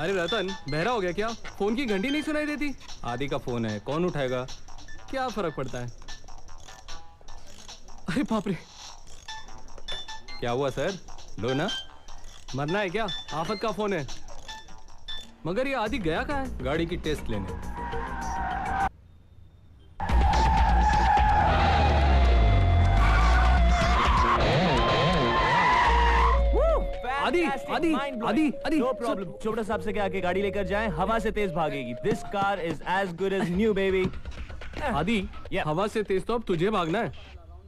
अरे रतन, बहरा हो गया क्या? फोन की घंटी नहीं सुनाई देती? आदि का फोन है, कौन उठाएगा? क्या फर्क पड़ता है? अरे बाप रे, क्या हुआ सर? लो ना, मरना है क्या? आफत का फोन है। मगर ये आदि गया कहाँ है? गाड़ी की टेस्ट लेने। आदि आदि आदि आदि नो प्रॉब्लम। चोपड़ा साहब से क्या आके गाड़ी लेकर जाएं, हवा से तेज भागेगी। This car is as good as new baby. आदि, हवा से तेज तो अब तुझे भागना है।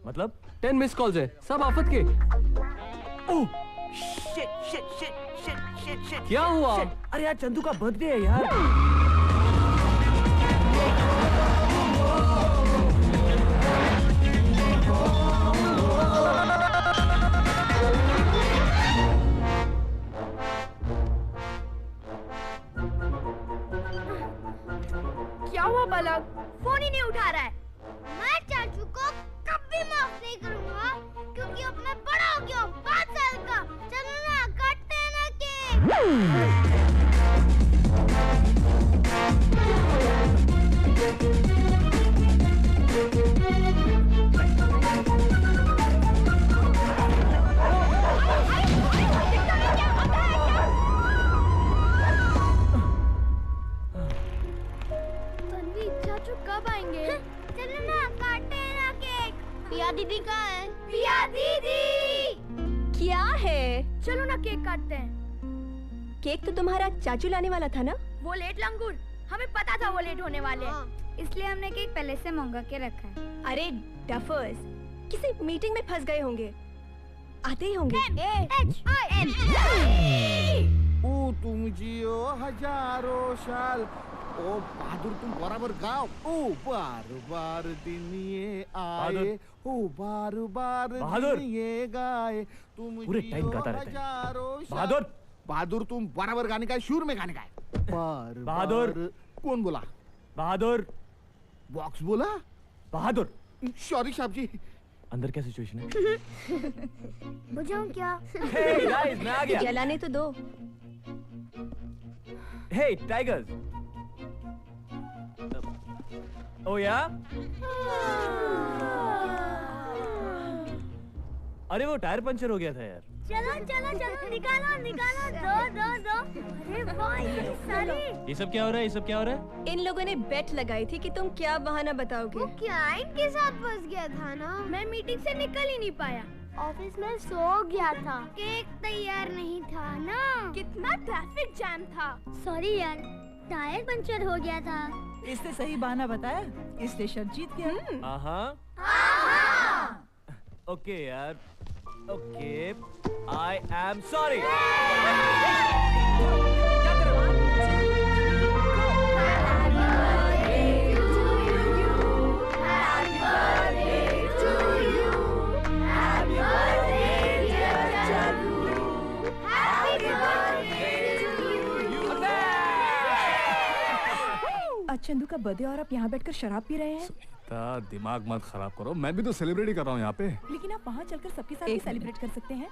मतलब 10 मिस कॉल्स है, सब आफत के। Oh shit shit shit shit shit shit. क्या हुआ? अरे यार चंदू का बर्थडे है यार। क्या हुआ पलक? फोन ही नहीं उठा रहा है। मैं चाचू को कभी माफ नहीं करूंगा, क्योंकि अब मैं बड़ा हो गया हूँ, 5 साल का। चलो ना, काटते हैं ना केक। तन्वी, चाचू कब आएंगे? चलो ना, काटते हैं ना केक। पिया दीदी कहाँ है? पिया दीदी! क्या है? चलो ना, केक काटते हैं। केक तो तुम्हारा चाचू लाने वाला था ना? वो लेट लंगूर, हमें पता था वो लेट होने वाले हैं, इसलिए हमने केक पहले से मंगा के रखा है। अरे डफर्स, किसी मीटिंग में फंस गए होंगे, आते ही होंगे। ओ तुम जियो हजारों साल, ओ बहादुर तुम बराबर गाओ। ओ बार बार दिन ये आए, ओ बार बार बहादुर! दिन ये गाए, तुम पूरे जियो टाइम गाता रहता है। हजारों साल। बहादुर! बहादुर तुम बराबर गाने का है, सुर में गाने का है। बार बहादुर! बार- कौन बोला? बहादुर! बॉक्स बोला? बहादुर! सॉरी साहब जी। अंदर क्या सिचुएशन है? बुझाऊं क्या? Hey guys, मैं आ गया। जलाने तो दो। Hey tigers! Oh yeah? अरे वो टायर पंचर हो गया था यार। चलो चलो चलो, निकालो निकालो, दो। अरे वाह, ये सारे। ये सब क्या हो रहा है? ये सब क्या हो रहा है? इन लोगों ने बेट लगाई थी कि तुम क्या बहाना बताओगे। वो क्लाइंट के साथ फंस गया था ना, मैं मीटिंग से निकल ही नहीं पाया। ऑफिस में सो गया था, केक तैयार नहीं था ना, कितना ट्रैफिक जैम था। सॉरी यार, टायर पंचर हो गया था। इसने सही बहाना बताया, इसलिए शर्त जीत गया। हाँ। ओके यार, ओके, आई एम सॉरी। आज चंदू का बर्थडे और आप यहाँ बैठकर शराब पी रहे हैं। सुनीता, दिमाग मत खराब करो, मैं भी तो सेलिब्रेट ही कर रहा हूँ यहाँ पे। लेकिन आप वहाँ चलकर सबके साथ भी सेलिब्रेट कर सकते हैं।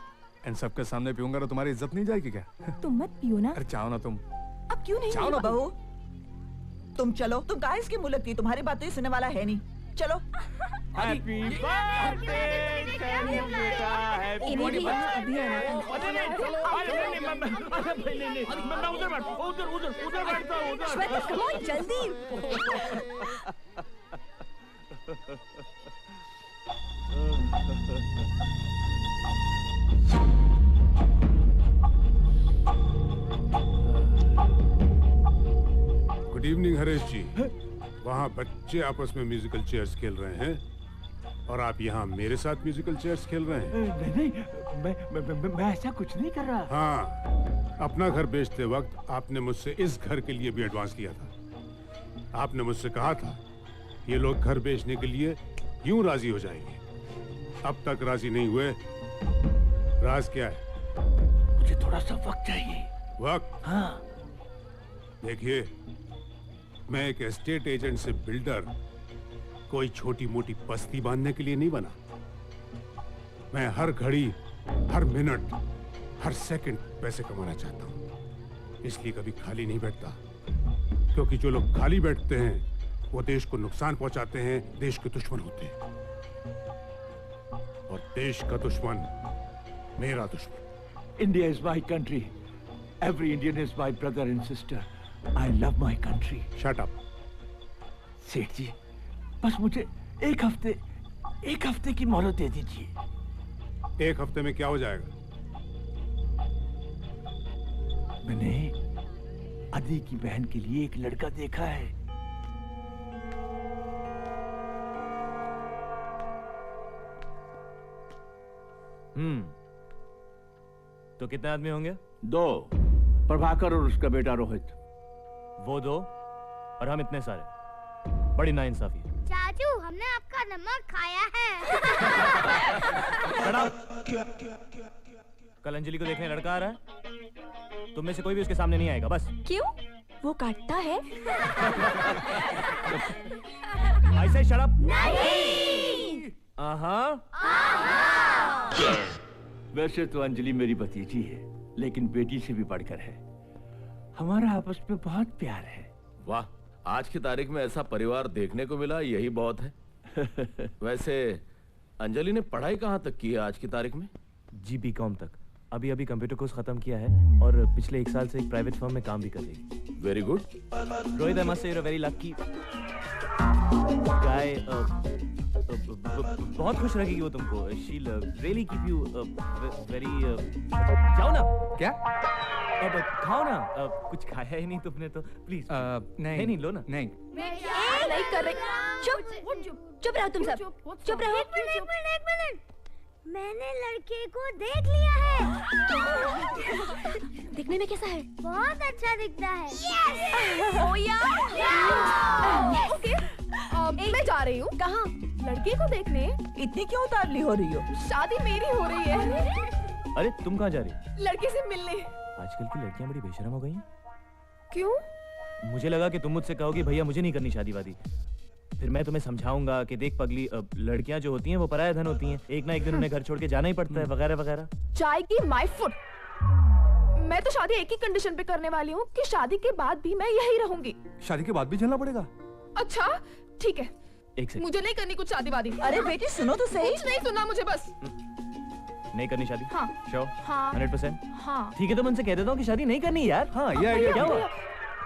इन सबके सामने पीऊंगा तो तुम्हारी इज्जत नहीं जाएगी क्या? तुम मत पियो ना। अरे चाहो ना तुम। अब क्यों नहीं? जाओ ना बहू, तुम चलो। तुम काहे इसकी मुंह लगती, तुम्हारी बात तो ये सुनने वाला है नहीं। चलो। हैप्पी बर्थडे चंदू बेटा, हैप्पी इन्हें भी अभी आना मैं उधर बैठता हूँ। श्वेता, come on, जल्दी। गुड इवनिंग हरीश जी। वहाँ बच्चे आपस में म्यूजिकल चेयर्स खेल रहे हैं और आप यहाँ मेरे साथ म्यूजिकल चेयर्स खेल रहे हैं। नहीं, मैं ऐसा कुछ नहीं कर रहा। हाँ, अपना घर बेचते वक्त आपने मुझसे इस घर के लिए भी एडवांस लिया था। आपने मुझसे कहा था ये लोग घर बेचने के लिए यूं राजी हो जाएंगे। अब तक राजी नहीं हुए। राज क्या है? मुझे थोड़ा सा वक्त चाहिए। वक्त? हाँ। देखिए, मैं एक एस्टेट एजेंट से बिल्डर कोई छोटी मोटी बस्ती बांधने के लिए नहीं बना। मैं हर घड़ी, हर मिनट, हर सेकंड पैसे कमाना चाहता हूँ। इसलिए कभी खाली नहीं बैठता, क्योंकि जो लोग खाली बैठते हैं वो देश को नुकसान पहुंचाते हैं, देश के दुश्मन होते हैं। और देश का दुश्मन मेरा दुश्मन। India is my country. Every Indian is my brother and sister. I love my country. Shut up. सेठ जी, बस मुझे एक हफ्ते की मोहलत दे दीजिए। एक हफ्ते में क्या हो जाएगा? मैंने आदि की बहन के लिए एक लड़का देखा है। तो कितने आदमी होंगे? 2, प्रभाकर और उसका बेटा रोहित। वो 2 और हम इतने सारे, बड़ी नाइंसाफी है। चाचू, हमने आपका नमक खाया है। कल अंजलि को देखने लड़का आ रहा है, तुम में से कोई भी उसके सामने नहीं आएगा, बस। क्यों? वो काटता है? ऐसे शराब नहीं। वैसे तो अंजलि मेरी भतीजी है, लेकिन बेटी से भी बढ़कर है। हमारा आपस में बहुत प्यार है। वाह, आज की तारीख में ऐसा परिवार देखने को मिला, यही बहुत है। वैसे अंजलि ने पढ़ाई कहाँ तक की है आज की तारीख में? जी BCom तक। अभी कंप्यूटर कोर्स खत्म किया है और पिछले 1 साल से एक प्राइवेट फर्म में काम भी कर रही है। Very good Rohit, I must say you are very lucky guy. बहुत खुश रखेगी वो तुमको। She will really keep you very. जाओ ना। क्या? अब खाओ ना। कुछ खाया ही नहीं तुमने तो प्लीज। नहीं लो ना। नहीं नहीं कर रही। चुप रहो तुम सब, चुप रहो। एक मिनट। मैंने लड़के को देख लिया है। दिखने में कैसा है? बहुत अच्छा दिखता है। ओ यार। ओके, मैं जा रही हूँ। कहाँ? लड़के को देखने। इतनी क्यों उतावली हो रही हो? शादी मेरी हो रही है। अरे तुम कहाँ जा रही हो? लड़के से मिलने। आजकल की लड़कियां बड़ी बेशरम हो गई हैं। क्यों? मुझे लगा कि तुम मुझसे कहोगी भैया मुझे नहीं करनी शादी वादी। फिर मैं तुम्हें समझाऊंगा कि देख पगली, लड़कियां जो होती हैं वो पराया धन होती हैं, एक ना एक दिन उन्हें घर छोड़ के जाना ही पड़ता है, वगैरह वगैरह। चाय की माय फुट। मैं तो शादी एक ही कंडीशन पे करने वाली हूँ कि शादी के बाद भी मैं यही रहूंगी। शादी के बाद भी झेलना पड़ेगा? अच्छा ठीक है, एक सेकंड। मुझे नहीं करनी कुछ शादी वादी। अरे बेटी सुनो तो सही। कुछ नहीं सुनना मुझे बस। नहीं करनी शादी? हाँ। श्योर? हाँ। 100%? हाँ। ठीक है, तो मैं उनसे कह देता हूँ कि शादी नहीं करनी यार। हाँ, ये आइडिया क्या हुआ?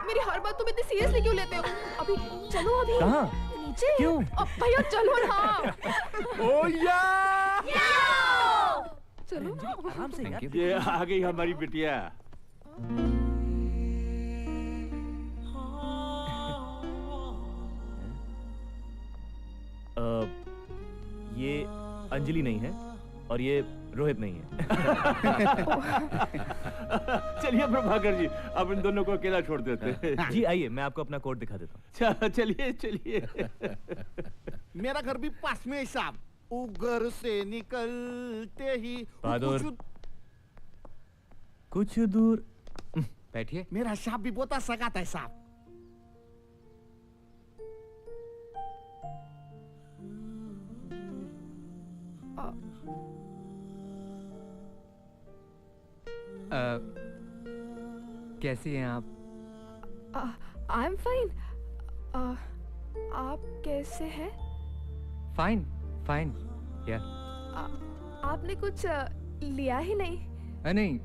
मेरी हर बात तुम इतनी सीरियसली क्यों लेते हो? अभी चलो, अभी कहाँ? नीचे। क्यों? भैया चलो ना। ओ यार! चलो आराम से यार। ये आ गई हमारी बिटिया। ये अंजलि नहीं है और ये रोहित नहीं है। चलिए प्रभाकर जी, अब इन दोनों को अकेला छोड़ देते हैं। जी आइए, मैं आपको अपना कोड दिखा देता हूँ। चलिए। मेरा घर भी पास में है साहब। उगर से निकलते ही बहादुर, कुछ दूर बैठिए। मेरा साहब भी बहुत सगाता है साहब। कैसी हैं आप? I am fine. आप कैसे हैं? फाइन या आपने कुछ लिया ही नहीं। नहीं,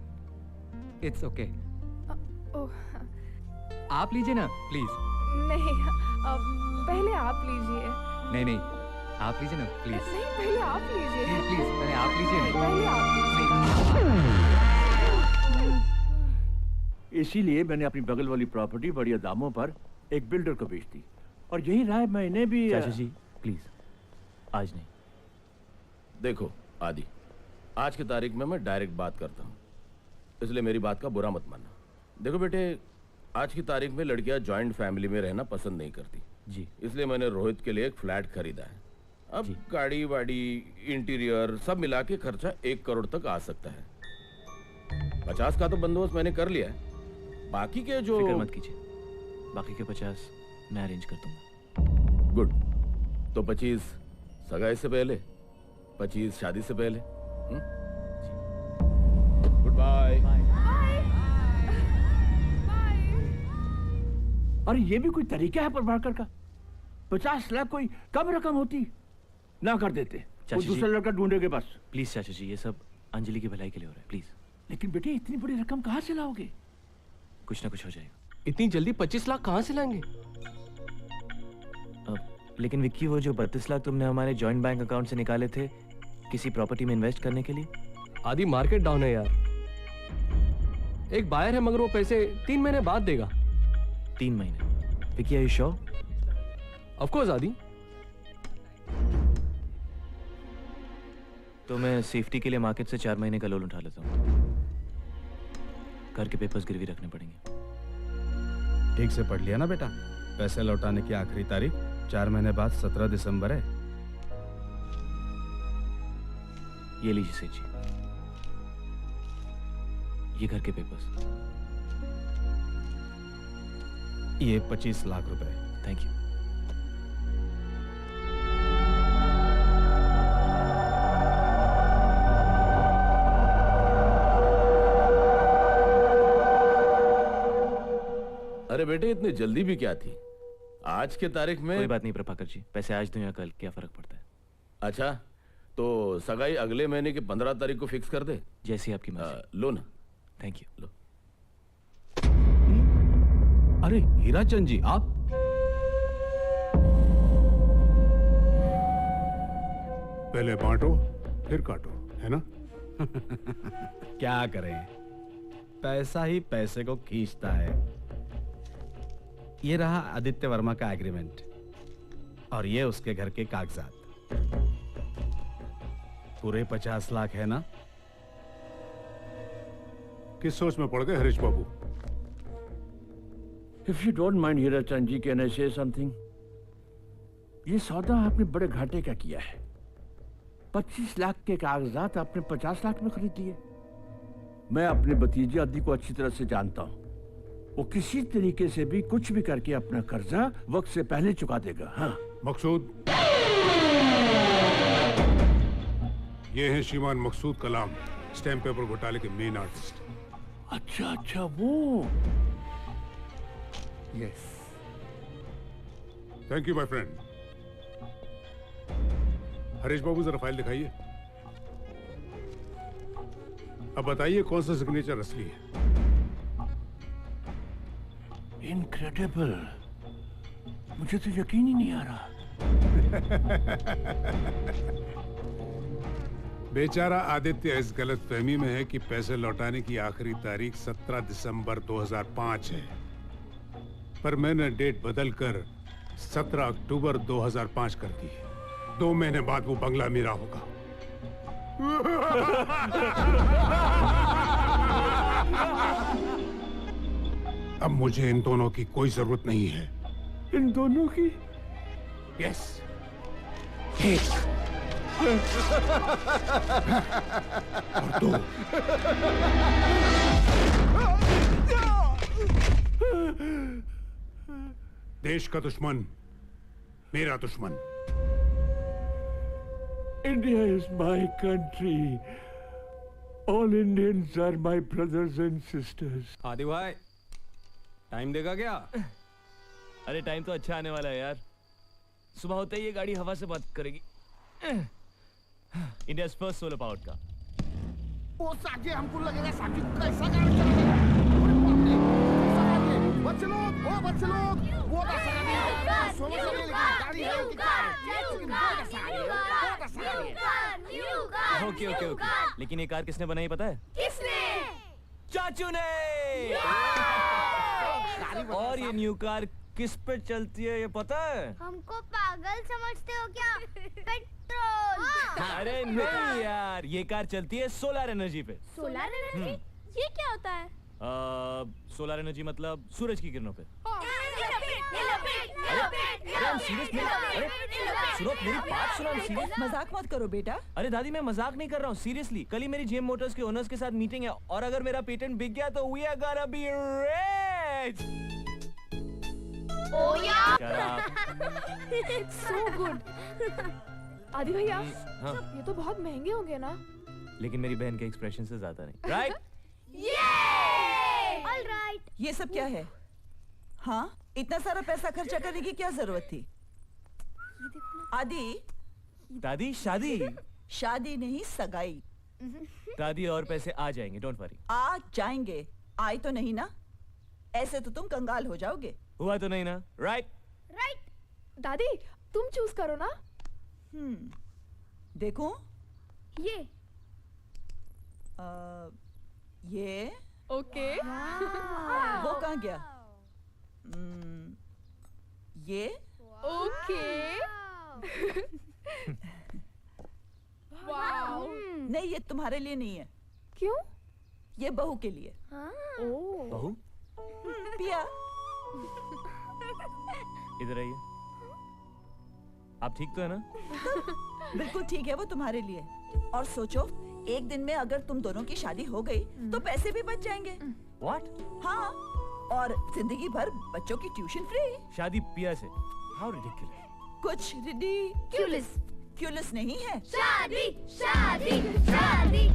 इट्स ओके। ओह आप लीजिए ना प्लीज। नहीं, पहले आप लीजिए। नहीं, आप लीजिए ना प्लीज। नहीं, पहले आप लीजिए। प्लीज पहले आप लीजिए ना। पहले आप लीजिए। इसीलिए मैंने अपनी बगल वाली प्रॉपर्टी बढ़िया दामों पर एक बिल्डर को बेच दी, और यही राय मैंने भी। चाचा जी प्लीज, आज नहीं। देखो आदि, आज की तारीख में मैं डायरेक्ट बात करता हूँ, इसलिए मेरी बात का बुरा मत मानना। देखो बेटे, आज की तारीख में लड़कियां जॉइंट फैमिली में रहना पसंद नहीं करती जी, इसलिए मैंने रोहित के लिए एक फ्लैट खरीदा है। अब जी। गाड़ी वाड़ी इंटीरियर सब मिला के खर्चा 1 करोड़ तक आ सकता है। 50 का तो बंदोबस्त मैंने कर लिया है, बाकी के जो। फिक्र मत कीजिए, बाकी के 50 मैं अरेंज कर दूंगा। गुड। तो 25 सगाई से पहले, 25 शादी से पहले। Goodbye. और ये भी कोई तरीका है प्रभाकर का? 50 लाख कोई कम रकम होती? ना कर देते, वो दूसरा लड़का ढूंढेगे बस। प्लीज चाचा जी, ये सब अंजलि की भलाई के लिए हो रहा है, प्लीज। लेकिन बेटे इतनी बड़ी रकम कहाँ से लाओगे? कुछ ना कुछ हो जाएगा। इतनी जल्दी 25 लाख कहाँ से लाएंगे? लेकिन विक्की, वो जो 32 लाख तुमने हमारे जॉइंट बैंक अकाउंट से निकाले थे किसी प्रॉपर्टी में इन्वेस्ट करने के लिए। आदि मार्केट डाउन है यार। एक बायर है मगर वो पैसे 3 महीने बाद देगा। 3 महीने? Vicky, are you sure? Of course Aadi. तो मैं सेफ्टी के लिए मार्केट से 4 महीने का लोन उठा लेता हूँ। घर के पेपर्स गिरवी रखने पड़ेंगे। ठीक से पढ़ लिया ना बेटा? पैसे लौटाने की आखिरी तारीख 4 महीने बाद 17 दिसंबर है। ये लीजिए सेठ जी, ये घर के पेपर्स। ये 25 लाख रुपए। Thank you. अरे बेटे, इतनी जल्दी भी क्या थी? आज के तारीख में कोई बात नहीं प्रभाकर जी, पैसे आज दूं या कल, क्या फर्क पड़ता है? अच्छा, तो सगाई अगले महीने की 15 तारीख को फिक्स कर दे। जैसी आपकी मर्जी। लो ना। Thank you. लो। अरे हीराचंद जी, आप? पहले बांटो फिर काटो, है ना? क्या करें, पैसा ही पैसे को खींचता है। ये रहा आदित्य वर्मा का एग्रीमेंट और ये उसके घर के कागजात। पूरे 50 लाख है ना? किस सोच में पड़ गए हरीश बाबू? If you don't mind Hirachand ji, can I say something? ये सौदा आपने बड़े घाटे का किया है। 25 लाख के कागजात आपने 50 लाख में खरीद लिए। मैं अपने भतीजे आदि को अच्छी तरह से जानता हूं। वो किसी तरीके से भी कुछ भी करके अपना कर्जा वक्त से पहले चुका देगा। हाँ मकसूद, ये है श्रीमान मकसूद कलाम, स्टैम्प पेपर घोटाले के मेन आर्टिस्ट। अच्छा अच्छा, वो। Yes, thank you my friend. Harish Babu जरा फाइल दिखाइए। अब बताइए कौन सा सिग्नेचर असली है? इनक्रेडिबल, मुझे तो यकीन ही नहीं आ रहा। बेचारा आदित्य इस गलतफहमी में है कि पैसे लौटाने की आखिरी तारीख 17 दिसंबर 2005 है, पर मैंने डेट बदलकर 17 अक्टूबर 2005 कर दी है। 2 महीने बाद वो बंगला मेरा होगा। अब मुझे इन दोनों की कोई जरूरत नहीं है। इन दोनों की? यस। और 2। देश का दुश्मन मेरा दुश्मन। India is my country. All Indians are my brothers and sisters. आदि भाई, टाइम देगा क्या? अरे टाइम तो अच्छा आने वाला है यार। सुबह होते ही ये गाड़ी हवा से बात करेगी। इंडिया फर्स्ट सोलर पावर्ड का। ओ साजे, हमको लगेगा साजे कैसा गाड़ी चलेगा। बच्चे लोग, ओ बच्चे लोग, वो कैसा गाड़ी है? सोलर से लेके गाड़ी है कि कार? लेकिन वो कैसा गाड़ी है? वो कैसा गाड़ी है? ओके ओके ओके, लेकिन ये कार किसने बनाई पता है? किसने? चाचू ने। और ये न्यू कार किस पे चलती है ये पता है? हमको पागल समझते हो क्या? पेट्रोल। अरे नहीं यार, ये कार चलती है सोलर एनर्जी पे। Solar energy? ये क्या होता है? सोलर एनर्जी मतलब सूरज की किरणों पे। सुनो मेरी बात सुनो, सीरियस। मजाक मत करो बेटा। अरे दादी, मैं मजाक नहीं कर रहा हूँ, सीरियसली। कल ही मेरी जेम मोटर्स के ओनर्स के साथ मीटिंग है और अगर मेरा पेटेंट बिक गया तो we are gonna be rich. Oh yeah! So good. आदि भैया, हाँ। ये तो बहुत महंगे होंगे ना? लेकिन मेरी बहन के एक्सप्रेशन से ज्यादा नहीं, राइट? Yay! All right. ये सब क्या है? हाँ, इतना सारा पैसा खर्चा करने की क्या जरूरत थी? आदि, दादी शादी। शादी नहीं सगाई। दादी और पैसे आ जाएंगे, डोंट वरी। आ जाएंगे, आए तो नहीं ना? ऐसे तो तुम कंगाल हो जाओगे। हुआ तो नहीं ना? Right right. दादी तुम चूज करो ना। देखो ये ये ओके। वो कहाँ गया? ये ओके। वाओ। नहीं, ये तुम्हारे लिए नहीं है। क्यों? ये बहू के लिए। बहू? पिया, इधर आइए। आप ठीक तो है ना? बिल्कुल ठीक है, वो तुम्हारे लिए। और सोचो, एक दिन में अगर तुम दोनों की शादी हो गई तो पैसे भी बच जाएंगे। What? हाँ, और जिंदगी भर बच्चों की ट्यूशन फ्री। शादी पिया से? How ridiculous. कुछ रिडिक्यूलस नहीं है। शादी शादी शादी।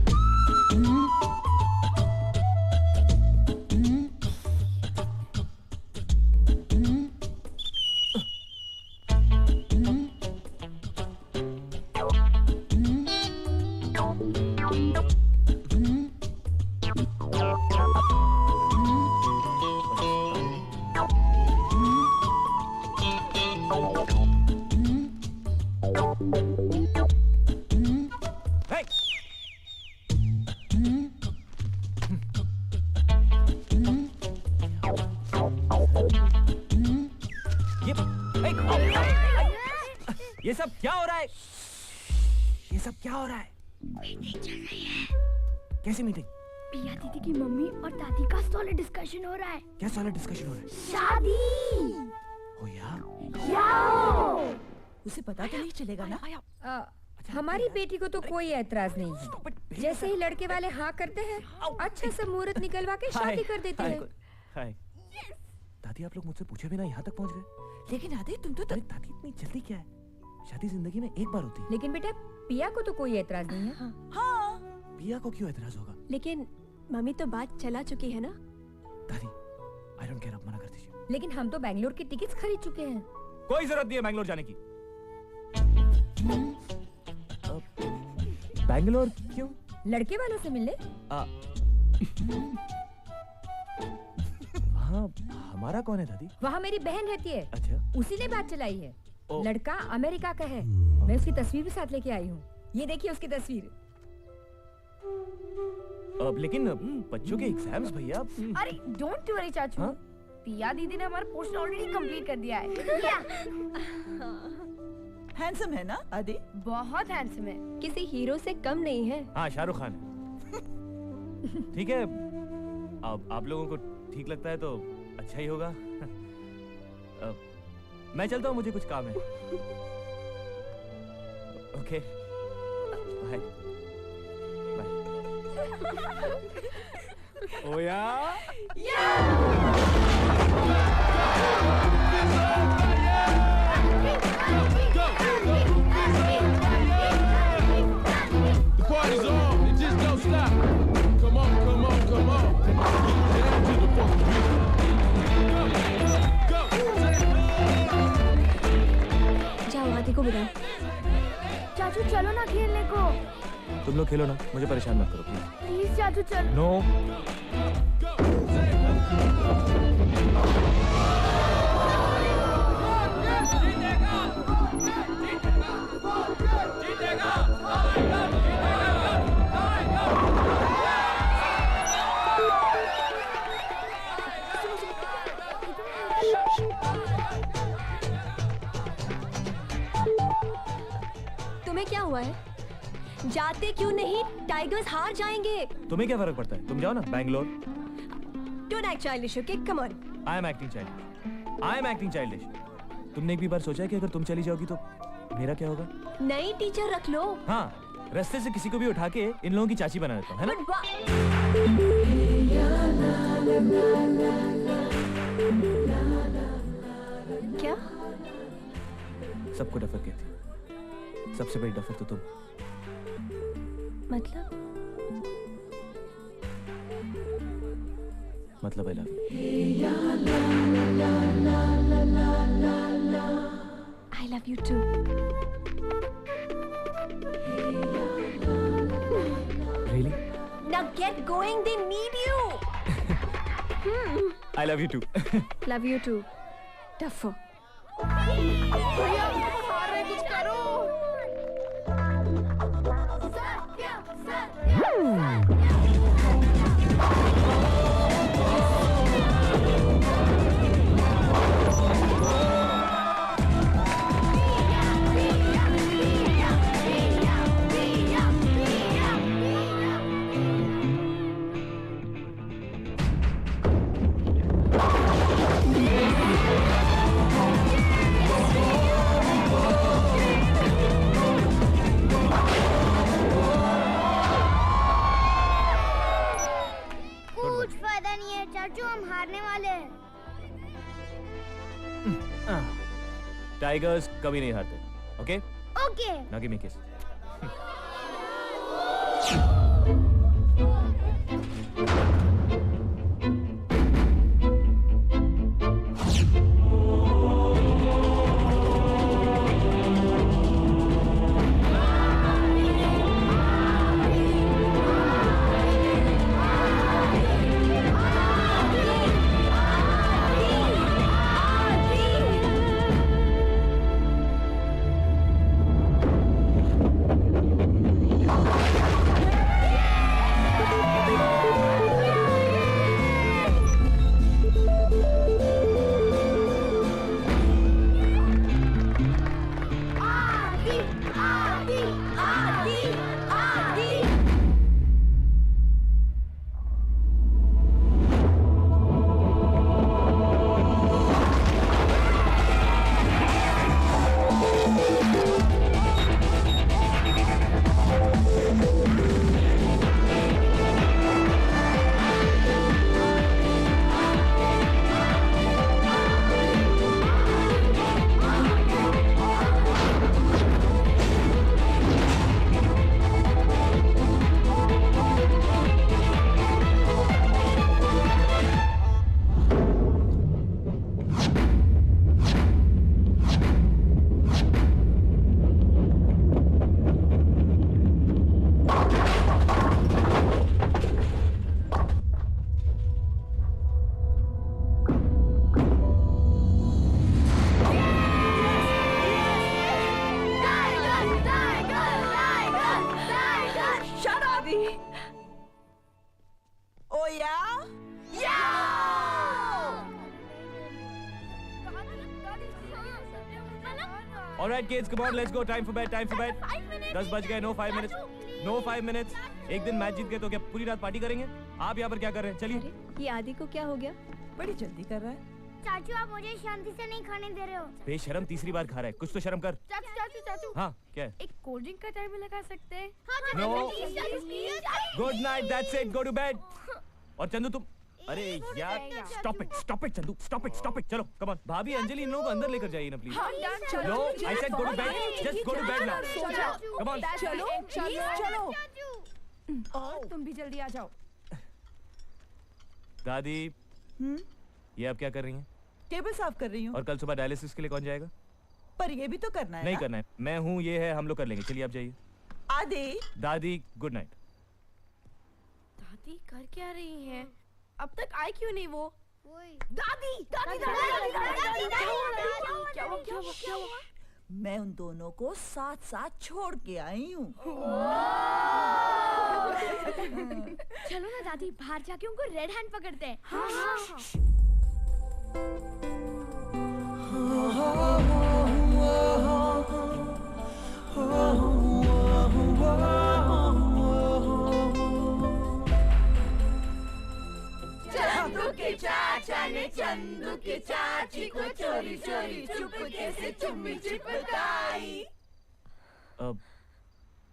ये सब क्या हो रहा है? ये सब क्या हो रहा है? मीटिंग चल रही है। कैसी मीटिंग? पिया दीदी की मम्मी और दादी का सॉलिड डिस्कशन हो रहा है। क्या सॉलिड डिस्कशन हो रहा है? शादी। ओ यार, उसे पता तो नहीं चलेगा ना? हमारी बेटी को तो कोई ऐतराज नहीं है। जैसे ही लड़के वाले हाँ करते हैं, अच्छा सा मुहूर्त निकलवा के शादी कर देते हैं। हाय। दादी, आप लोग मुझसे पूछे बिना यहाँ तक पहुँच गए। लेकिन आदि, तुम तो दादी, इतनी जल्दी क्या है? शादी जिंदगी में एक बार होती है। लेकिन बेटा, पिया को तो कोई ऐतराज नहीं है। हाँ। पिया को क्यों ऐतराज होगा? लेकिन मम्मी तो बात चला चुकी है ना। दादी, आई डोंट केयर, आप मना कर दीजिए। लेकिन हम तो बैंगलोर की टिकट्स खरीद चुके हैं। कोई जरूरत नहीं है बैंगलोर जाने की। बैंगलोर क्यों? लड़के वालों से मिलने। हाँ, हमारा कौन है दादी? वहाँ मेरी बहन रहती है। अच्छा। उसी ने बात चलाई है। लड़का अमेरिका का है। मैं उसकी तस्वीर भी साथ लेके आई हूँ। ये देखिए उसकी तस्वीर। लेकिन बच्चों के एग्जाम्स भैया। अरे डोंट वरी चाचू। हाँ? पिया दीदी ने हमारा पोर्शन ऑलरेडी कंप्लीट कर दिया है। हैंडसम है ना आदि? बहुत हैंडसम है, किसी हीरो से कम नहीं है। हाँ, शाहरुख खान है। ठीक है, अब आप लोगों को ठीक लगता है तो अच्छा ही होगा। मैं चलता हूँ, मुझे कुछ काम है। Okay, bye bye. ओ यार, The party's on, it just don't stop. Come on, come on, come on. Down to the funky beat. Go, जाओ, आदि को बुलाओ। चाचू चलो ना खेलने को। तुम लोग खेलो ना, मुझे परेशान मत करो प्लीज चाचू चलो। नो। तुम्हें क्या हुआ है? जाते क्यों नहीं? टाइगर्स हार जाएंगे। तुम्हें क्या फर्क पड़ता है? तुम जाओ ना Bangalore. Don't act childish, okay? Come on. I am acting childish. I am acting childish. तुमने एक भी बार सोचा है कि अगर तुम चली जाओगी तो मेरा क्या होगा? नई टीचर रख लो। हाँ, रास्ते से किसी को भी उठा के इन लोगों की चाची बना देता हूँ, है ना? क्या? सबको डफर कहती है। सबसे बड़ी डफर तो तुम। मतलब आई love you. I love you too. Really? Now get going, they need you. I love you too. Love you too. Tougher. कुछ करो। कुछ फायदा नहीं है चाचू, हम हारने वाले हैं। टाइगर्स कभी नहीं हारते। Okay? Okay. Now give me a kiss. Oh yeah? All right, kids, come on, let's go. Time for bed. Time for bed. 10 बज गए. No 5 minutes. No 5 minutes. एक दिन मैच जीत गए तो क्या पूरी रात पार्टी करेंगे? आप यहाँ पर क्या कर रहे हैं? चलिए. ये आदि को क्या हो गया? बड़ी जल्दी कर रहा है। चाचू आप मुझे शांति से नहीं खाने दे रहे हो। बेशरम तीसरी बार खा रहा है. कुछ तो शर्म कर. चाचू। हाँ, क्या है? एक कोल्ड ड्रिंक का टाइम लगा सकते हैं? No. Good night. That's it. Go to bed. और चंदू तुम. अरे यार, stop it, Chandu, stop it. चलो, come on. भाभी अंजलि इन लोगों को अंदर लेकर जाइए ना please. No, I said go to bed. Just go to bed now. Come on. चलो. और तुम भी जल्दी आ जाओ. दादी. ये आप क्या कर रही हैं? टेबल साफ कर रही हूँ। और कल सुबह डायलिसिस के लिए कौन जाएगा? पर ये भी तो करना है। नहीं करना है. मैं हूँ, ये है, हम लोग कर लेंगे. चलिए आप जाइए. आदि. दादी गुड नाइट. दादी कर क्या रही हैं? अब तक आई क्यों नहीं वो? दादी क्या हुआ? मैं उन दोनों को साथ साथ छोड़ के आई हूँ। चलो ना दादी, बाहर जाके उनको रेड हैंड पकड़ते हैं। हाँ। चंदू के चाचा ने चंदू के चाची को चोरी चोरी चुपके से चुम्मी चिपकाई।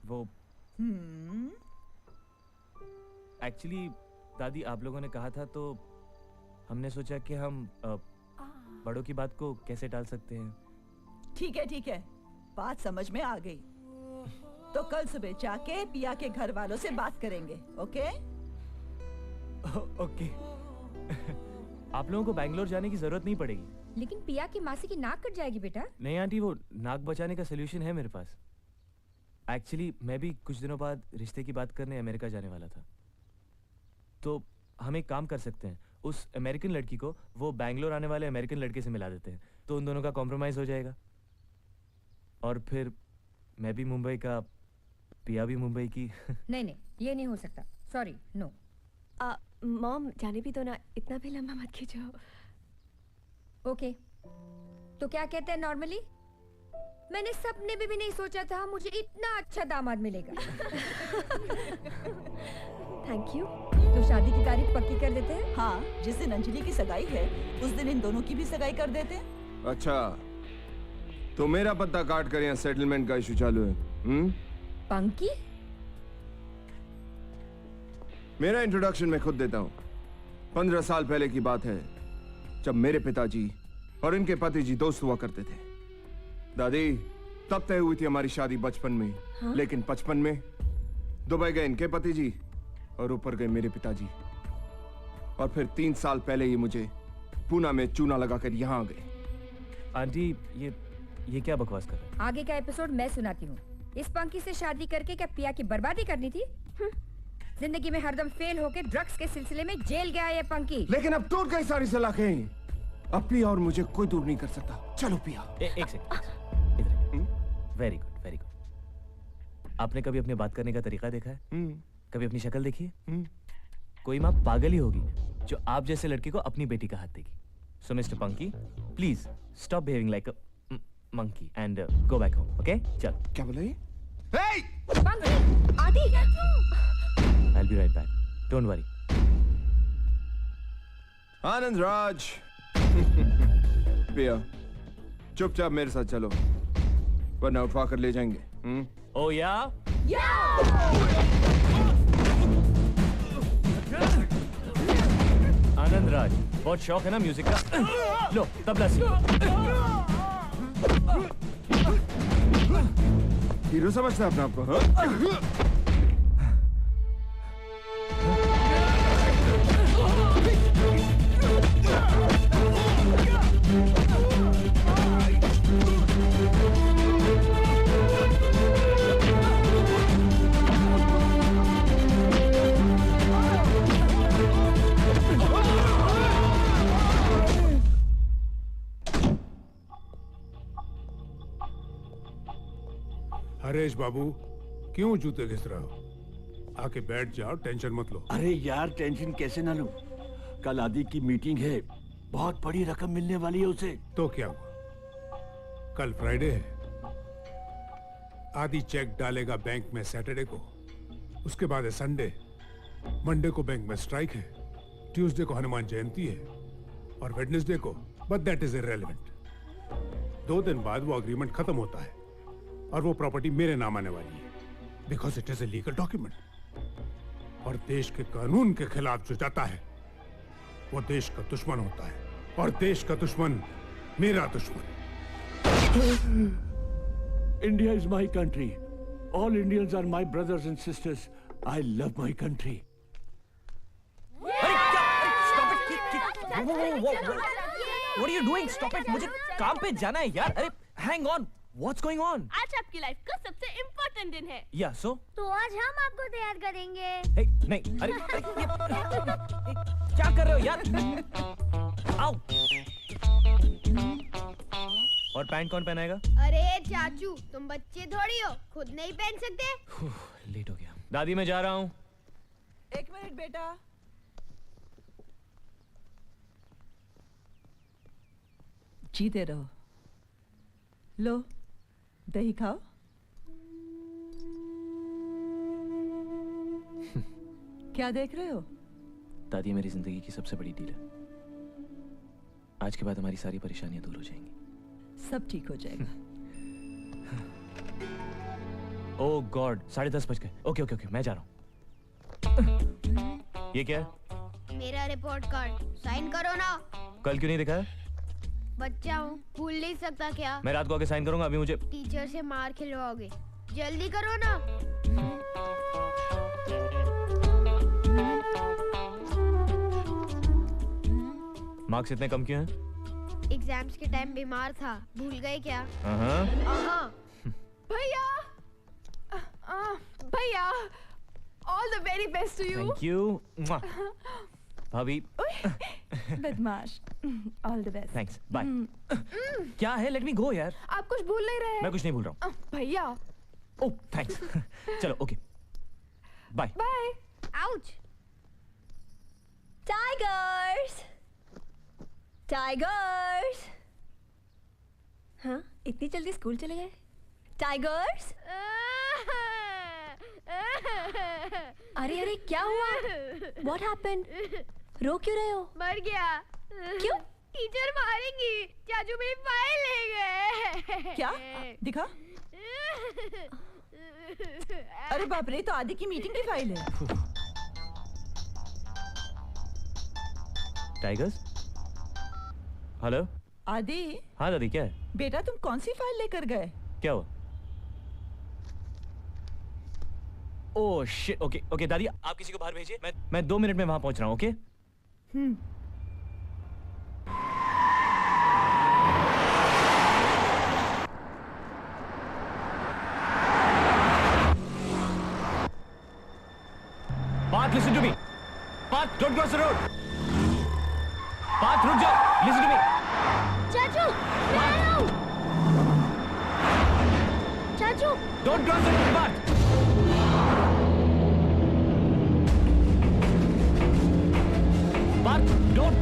वो एक्चुअली दादी आप लोगों ने कहा था तो हमने सोचा कि हम बड़ों की बात को कैसे टाल सकते हैं। ठीक है, बात समझ में आ गई। तो कल सुबह जाके पिया के घर वालों से बात करेंगे। ओके? ओके। आप लोगों को बैंगलोर जाने की जरूरत नहीं पड़ेगी। लेकिन पिया की मासी की नाक कट जाएगी बेटा। नहीं आंटी, वो नाक बचाने का सोल्यूशन है मेरे पास। एक्चुअली मैं भी कुछ दिनों बाद रिश्ते की बात करने अमेरिका जाने वाला था, तो हम एक काम कर सकते हैं, उस अमेरिकन लड़की को वो बैंगलोर आने वाले अमेरिकन लड़के से मिला देते हैं, तो उन दोनों का कॉम्प्रोमाइज हो जाएगा। और फिर मैं भी मुंबई का, पिया भी मुंबई की। नहीं नहीं, ये नहीं हो सकता, सॉरी, नो। मॉम जाने भी दो ना, इतना भी लंबा मत खींचो। ओके, तो क्या कहते हैं नॉर्मली? मैंने सपने में भी नहीं सोचा था मुझे इतना अच्छा दामाद मिलेगा। Thank you. तो शादी की तारीख पक्की कर देते हैं? हाँ, जिस दिन अंजलि की सगाई है उस दिन इन दोनों की भी सगाई कर देते हैं। अच्छा, तो मेरा पत्ता काट कर यहाँ सेटलमेंट का इशू चालू है। पंकी? मेरा इंट्रोडक्शन मैं खुद देता हूँ। 15 साल पहले की बात है, जब मेरे पिताजी और इनके पति जी दोस्त हुआ करते थे। दादी, तब तय हुई थी हमारी शादी बचपन में। हाँ? लेकिन 55 में दुबई गए इनके पति जी और ऊपर गए मेरे पिताजी। और फिर 3 साल पहले ये मुझे पूना में चूना लगाकर यहाँ आ गए। आंटी, ये क्या बकवास कर रहे हैं? आगे का एपिसोड मैं सुनाती हूँ। इस पंकी से शादी करके क्या पिया की बर्बादी करनी थी? जिंदगी में हरदम फेल होके ड्रग्स के सिलसिले में जेल गया ये पंकी। लेकिन अब टूट गई सारी सलाखें। अब पिया और मुझे कोई दूर नहीं कर सकता। चलो पिया। एक second. Very good, very good. आपने कभी अपने बात करने का तरीका देखा है? कभी अपनी शक्ल देखी है? कोई माँ पागल ही होगी जो आप जैसे लड़के को अपनी बेटी का हाथ देगी। So mister Panky, please stop behaving like a monkey and go back home, okay? चल। क्या बोला ये? Hey! आदि! I'll be right back. Don't worry. Anand Raj. पिया, चुपचाप मेरे साथ चलो, वरना उठवा कर ले जाएंगे। Oh yeah? आनंद राज, बहुत शौक है ना म्यूजिक का? लो, तबला सीखो। हीरो समझता है अपने आप को? हरेश बाबू, क्यों जूते घिस रहे हो? आके बैठ जाओ, टेंशन मत लो। अरे यार, टेंशन कैसे ना लूं? कल आदि की मीटिंग है, बहुत बड़ी रकम मिलने वाली है उसे। तो क्या हुआ? कल फ्राइडे है। आदि चेक डालेगा बैंक में सैटरडे को, उसके बाद है संडे। मंडे को बैंक में स्ट्राइक है, ट्यूसडे को हनुमान जयंती है और वेडनेसडे को, बट दैट इज इररिलेवेंट। 2 दिन बाद वो अग्रीमेंट खत्म होता है और वो प्रॉपर्टी मेरे नाम आने वाली है, because it is a legal document. और देश के कानून के खिलाफ जो जाता है वो देश का दुश्मन होता है, और देश का दुश्मन मेरा दुश्मन। India is my country. All Indians are my brothers and sisters. I love my country. What are you doing? Stop it! मुझे काम पे जाना है यार। अरे hang on, what's going on? आज आपकी लाइफ का सबसे इम्पोर्टेंट दिन है। Yeah, so? तो आज हम आपको तैयार करेंगे। Hey, नहीं, अरे क्या कर रहे हो यार? आओ। और पैंट कौन पहनाएगा? अरे चाचू, तुम बच्चे थोड़ी हो, खुद नहीं पहन सकते। लेट हो गया। दादी, मैं जा रहा हूँ। 1 मिनट बेटा। जीते रहो। लो, दही खाओ। क्या देख रहे हो? दादी, मेरी जिंदगी की सबसे बड़ी डील है। आज के बाद हमारी सारी परेशानियां दूर हो जाएंगी। सब ठीक हो जाएगा। ओह गॉड, 10:30 बज गए। ओके ओके ओके, मैं जा रहा हूँ। ये क्या है? मेरा रिपोर्ट कार्ड, साइन करो ना। कल क्यों नहीं दिखाया? बच्चा हूँ, भूल नहीं सकता क्या? मैं रात को आके साइन करूंगा, अभी मुझे टीचर से मार खिलवाओगे। जल्दी करो ना। मार्क्स इतने कम क्यों हैं? एग्जाम्स के टाइम बीमार था, भूल गए क्या? भैया, भैया, all the very best to you. Thank you भाभी। बदमाश, all the best. Thanks, bye. क्या है? लेट मी गो यार। आप कुछ भूल नहीं रहे? मैं कुछ नहीं भूल रहा हूँ। भैया। Oh thanks. चलो okay, bye bye. Ouch. Tigers, tigers. हाँ, इतनी जल्दी स्कूल चले गए? टाइगर्स। अरे अरे क्या हुआ? What happened? रो क्यों रहे हो? मर गया। क्यों? टीचर मारेंगी। चाचू मेरी फाइल ले गए। क्या? दिखा। अरे बाप रे, तो आदि की मीटिंग की फाइल है। टाइगर्स। हेलो आदि। हाँ दादी, क्या है? बेटा तुम कौन सी फाइल लेकर गए? क्या हुआ? ओह शिट, ओके ओके दादी, आप किसी को बाहर भेजिए, मैं 2 मिनट में वहां पहुंच रहा हूँ। Okay? Parth, listen to me. Parth, don't cross the road. Parth, रुक जाओ. Listen to me. चाचू, मैं आया हूँ। चाचू। Don't cross the road, Parth. Parth, don't.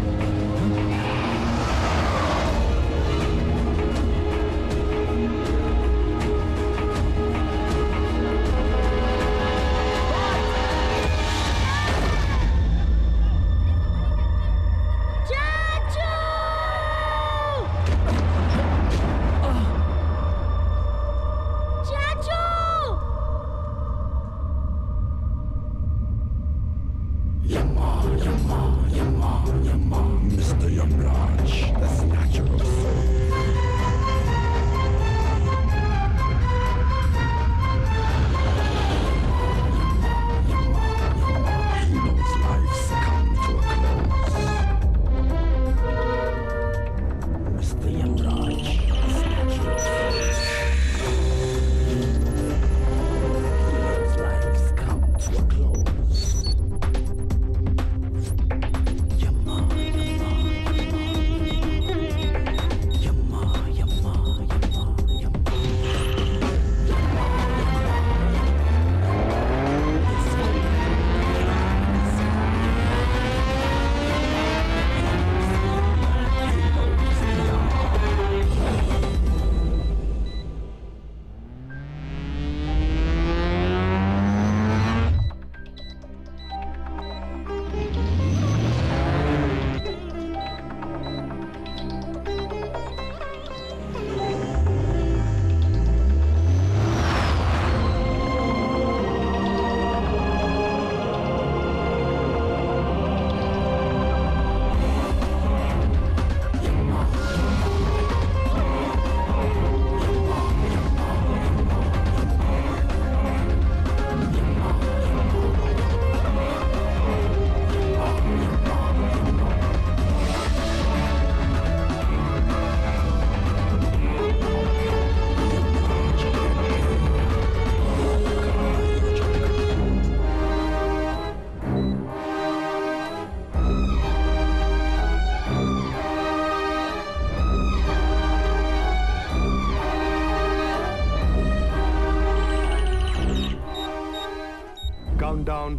Countdown.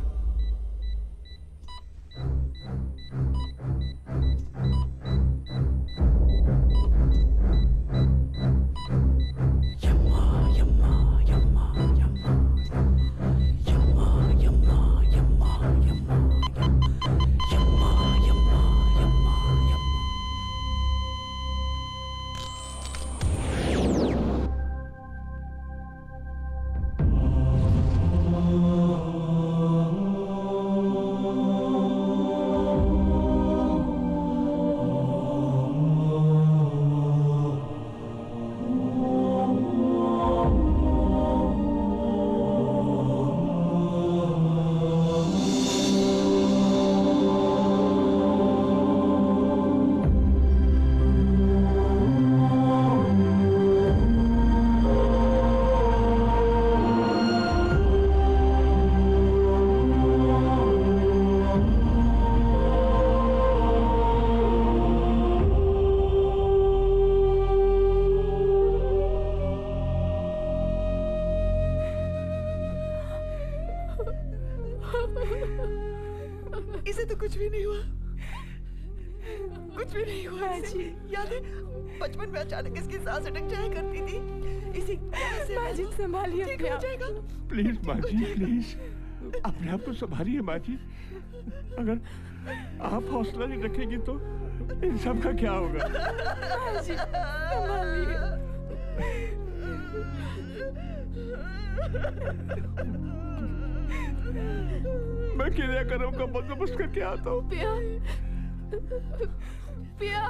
इसे तो कुछ भी नहीं हुआ, कुछ भी नहीं हुआ इसे। याद है बचपन में अचानक इसकी सांस अटक जाया करती थी, इसी माँ जी संभालिए, ठीक हो जाएगा। प्लीज माँ जी, प्लीज अपने आप को संभालिए माँ जी। अगर आप हौसला नहीं रखेंगी तो इन सब का क्या होगा? माँ जी संभालिए। मैं क्रियाकर्म का बंदोबस्त करके आता हूँ। पिया, पिया।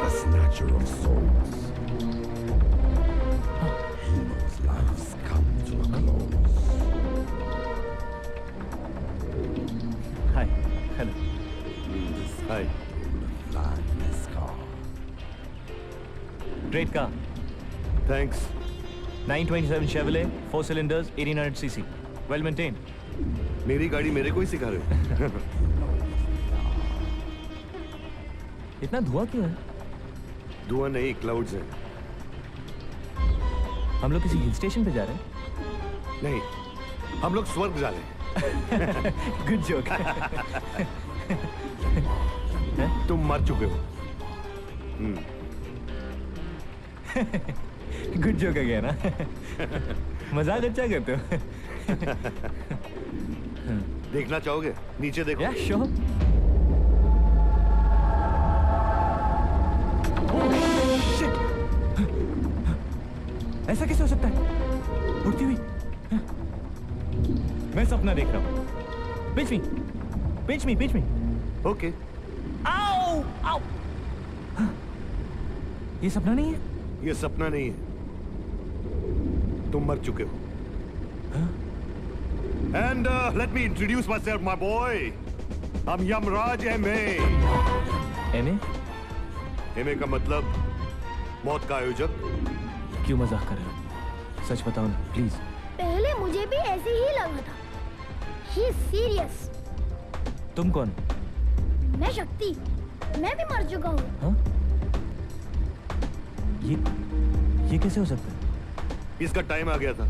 The snatcher of souls. Heroes' lives come to a close. Hi. Hello. Hi. Fly this car. Great car. Thanks. 927 Chevrolet, 4 cylinders, 1800 cc. Well maintained. मेरी गाड़ी मेरे को ही सिखा रहे हो? इतना धुआं क्यों है? धुआं नहीं, क्लाउड्स हैं। हम लोग किसी हिल स्टेशन पे जा रहे हैं? नहीं, हम लोग स्वर्ग जा रहे हैं। Good joke. तुम मर चुके हो। गुड जोक है ना? मजाक अच्छा करते हो। देखना चाहोगे? नीचे देखो। या श्योर। ऐसा कैसे हो सकता है? उड़ती हुई? मैं सपना देख रहा हूँ। Pinch me, pinch me, pinch me. Okay. आओ, आओ। ये सपना नहीं है? ये सपना नहीं है। तुम मर चुके हो। And let me introduce myself, my boy. I'm Yamraj M.A. M.A. M.A. का मतलब मौत का आयोजक। क्यों मजाक कर रहे हो? सच बताओ ना, प्लीज। पहले मुझे भी ऐसे ही लगा था। He is serious. तुम कौन? मैं शक्ति। मैं भी मर चुका हूँ। हाँ? ये कैसे हो सकता है? इसका टाइम आ गया था।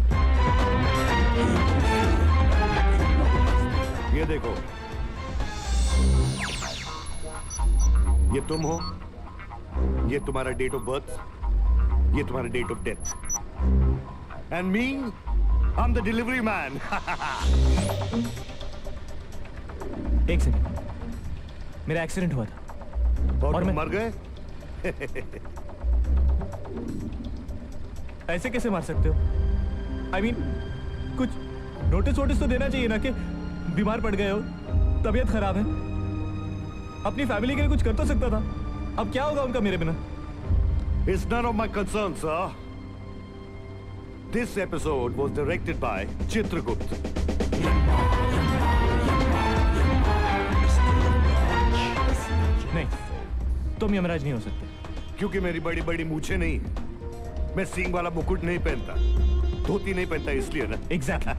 ये देखो, ये तुम हो, ये तुम्हारा डेट ऑफ बर्थ, ये तुम्हारा date of death, and me, I am the delivery man. एक सेकंड, मेरा एक्सीडेंट हुआ था और मैं मर गए। ऐसे कैसे मार सकते हो? I mean, कुछ नोटिस तो देना चाहिए ना कि बीमार पड़ गए हो, तबीयत खराब है। अपनी फैमिली के लिए कुछ कर तो सकता था। अब क्या होगा उनका मेरे बिना? It's none of my concern, sir. This episode was directed by Chitragupta. नहीं, तुम यमराज नहीं हो सकते। क्योंकि मेरी बड़ी बड़ी मूछें नहीं है। मैं सींग वाला मुकुट नहीं पहनता, धोती नहीं पहनता, इसलिए ना। Exactly.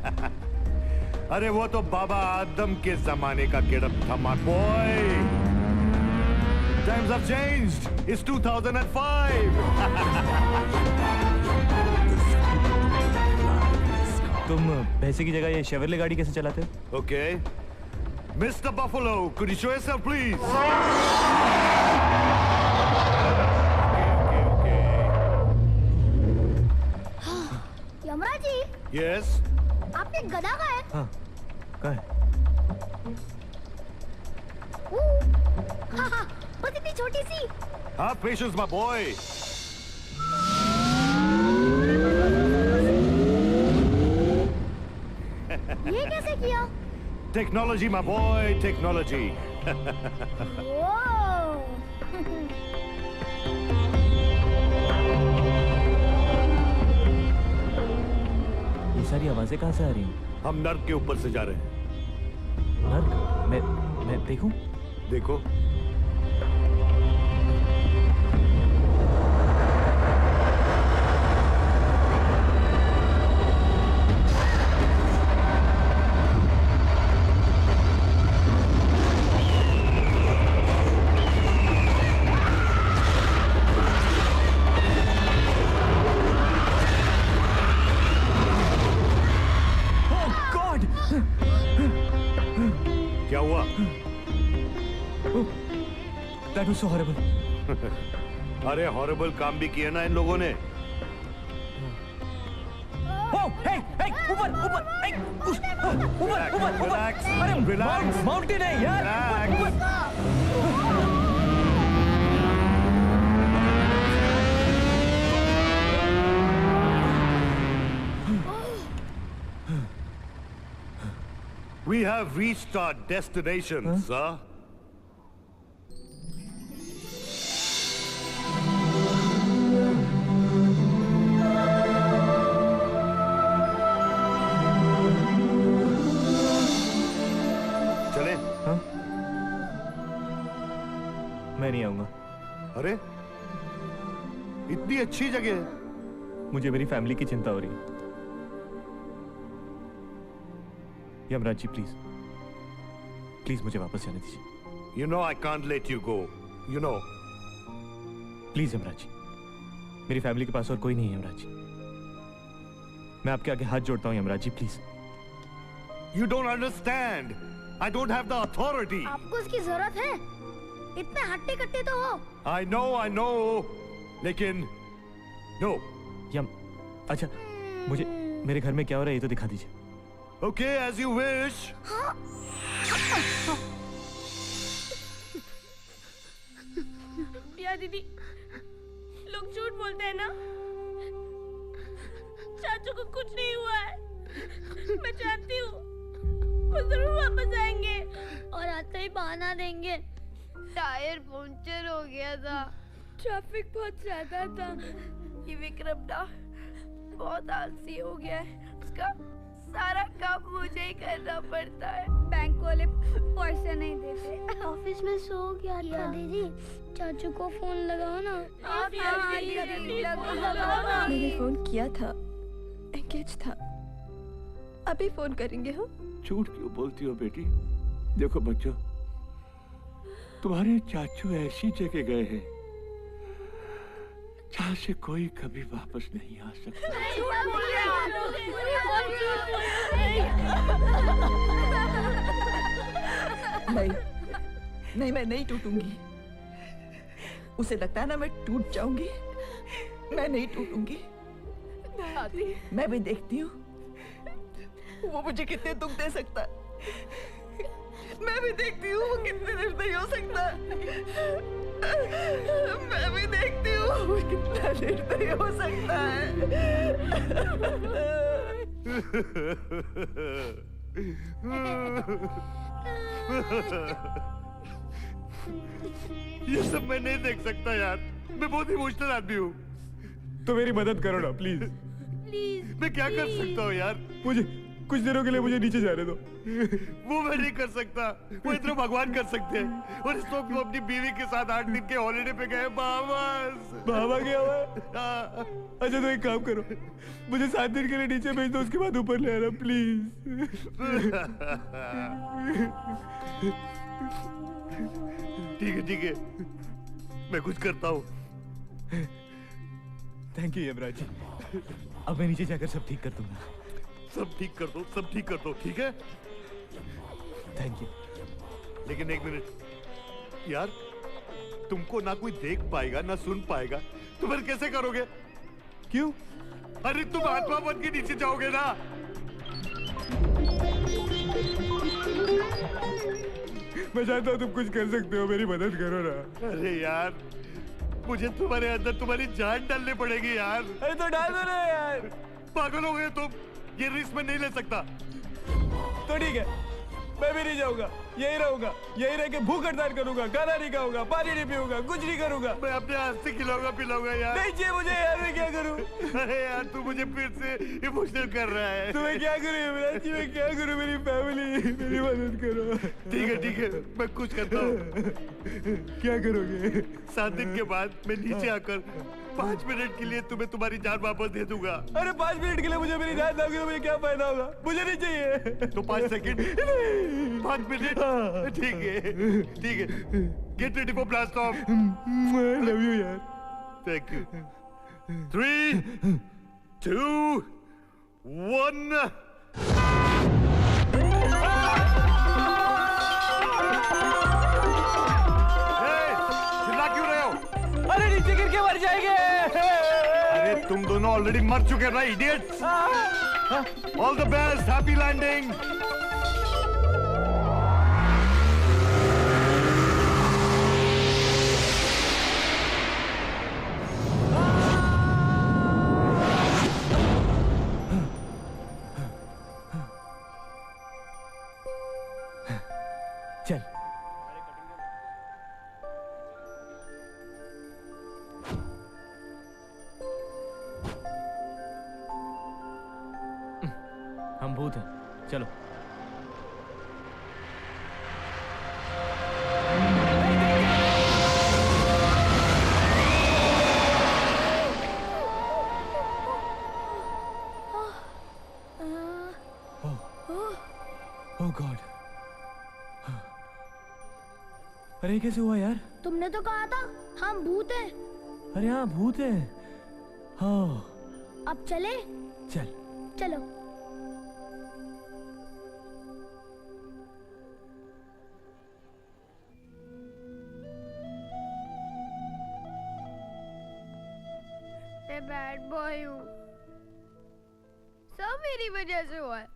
अरे वो तो बाबा आदम के जमाने का गेटअप था, my boy. Times have changed. It's 2005. तुम पैसे की जगह ये शेवरले गाड़ी कैसे चलाते हो? Okay. Mr. Buffalo, could you show yourself, please? Yamraj ji. Yes. आपने गदा का है? हाँ, कहाँ है? हाँ, बस इतनी छोटी सी। Have patience, my boy. ये कैसे किया? Technology, my boy, technology. ये सारी आवाजें कहाँ से आ रही हैं? हम नर्क के ऊपर से जा रहे हैं। नर्क? मैं देखूं? देखो। That was so horrible. अरे हॉरिबल काम भी किया ना इन लोगों ने. Oh, hey, ऊपर, hey, ऊपर. Relax. अरे Relax. माउंटेन है यार. We have reached our destination, sir. चले? मैं नहीं आऊंगा. अरे इतनी अच्छी जगह है. मुझे मेरी फैमिली की चिंता हो रही है. यमराज जी प्लीज मुझे वापस जाने दीजिए. You know I can't let you go. You know. Please Yamraj ji, मेरी फैमिली के पास और कोई नहीं है यमराज जी. मैं आपके आगे हाथ जोड़ता हूँ Yamraj ji, please. You don't understand. I don't have the authority. आपको उसकी जरूरत है. इतने हट्टे कट्टे तो हो. I know. लेकिन no. अच्छा, मुझे मेरे घर में क्या हो रहा है ये तो दिखा दीजिए. Okay, as you wish. पिया दीदी, लोग झूठ बोलते हैं ना. चाचू को कुछ नहीं हुआ है. मैं जानती हूँ वो जरूर वापस आएंगे और आते ही बहाना देंगे. टायर पंक्चर हो गया था. ट्रैफिक बहुत ज्यादा था. ये विक्रम ना बहुत आलसी हो गया है. उसका सारा काम मुझे ही करना पड़ता है. बैंक वाले पैसे नहीं देते. ऑफिस में सो गया था. दीदी चाचू को फोन लगाओ ना. मैंने फोन किया था, एंगेज था. अभी फोन करेंगे हम. झूठ क्यों बोलती हो बेटी? देखो बच्चों, तुम्हारे चाचू ऐसी जगह गए हैं जहाँ से कोई कभी वापस नहीं आ सकता. नहीं, मैं नहीं टूटूंगी. उसे लगता है ना मैं टूट जाऊंगी. मैं नहीं टूटूंगी. मैं भी देखती हूँ वो मुझे कितने दुख दे सकता है. मैं भी देखती हूँ वो कितने निर्दयी हो सकता है. मैं भी देखती हूँ वो कितना निर्दयी हो सकता है. ये सब मैं नहीं देख सकता यार. मैं बहुत इमोशनल आदमी हूँ. तो मेरी मदद करो ना प्लीज. मैं क्या कर सकता हूँ यार? मुझे कुछ दिनों के लिए मुझे नीचे जाने दो. वो मैं नहीं कर सकता. वो इतना भगवान कर सकते हैं. और इस वक्त वो अपनी बीवी के साथ 8 दिन के हॉलिडे पे गए. बाबा गया हुआ है. अच्छा तो एक काम करो, मुझे 7 दिन के लिए नीचे भेज दो, उसके बाद ऊपर ले आना प्लीज. ठीक है मैं कुछ करता हूँ. Thank you Yamraj ji. अब मैं नीचे जाकर सब ठीक कर दूंगा. सब ठीक कर दो. ठीक है. Thank you. लेकिन एक मिनट यार, तुमको ना कोई देख पाएगा ना सुन पाएगा, तो फिर कैसे करोगे? क्यों? अरे तुम आत्मा बन के नीचे जाओगे ना. मैं चाहता हूँ तुम कुछ कर सकते हो, मेरी मदद करो ना. अरे यार, मुझे तुम्हारे अंदर तुम्हारी जान डालनी पड़ेगी यार. अरे तो डाल दो ना यार. पागल हो गए तुम. ये रिस्क मैं नहीं ले सकता. तो ठीक है, मैं भी नहीं जाऊंगा. यही रहूंगा. यही रह के भूख हड़ताल करूंगा. खाना नहीं खाऊंगा, पानी नहीं पीऊंगा, कुछ नहीं करूंगा. मैं अपने हाथ से खिलाऊंगा पिलाऊंगा यार. नहीं चाहिए मुझे यार. मैं क्या करूं? अरे यार तू मुझे फिर से इमोशनल कर रहा है. तो मैं क्या करूं यमराज जी? मैं क्या करूं? मेरी फैमिली, मेरी मदद करो. ठीक है मैं कुछ करता हूँ. क्या करोगे? 7 दिन के बाद मैं नीचे आकर 5 मिनट के लिए तुम्हें तुम्हारी जान वापस दे दूंगा. अरे 5 मिनट के लिए मुझे मेरी जान दोगे तो मुझे क्या फायदा होगा? मुझे नहीं चाहिए. तो 5 सेकंड. 5 मिनट. ठीक है. Get ready for blast off. I love you यार. Thank you. 3, 2, 1. तुम दोनों ऑलरेडी मर चुके ना idiots. All the best, happy landing. चल। हम भूत हैं, चलो। ओह गॉड, अरे कैसे हुआ यार? तुमने तो कहा था हम भूत हैं। अरे हाँ भूत है। हाँ अब चले? चल। चलो। मैं बैड बॉय हूँ, सब मेरी वजह से हुआ है।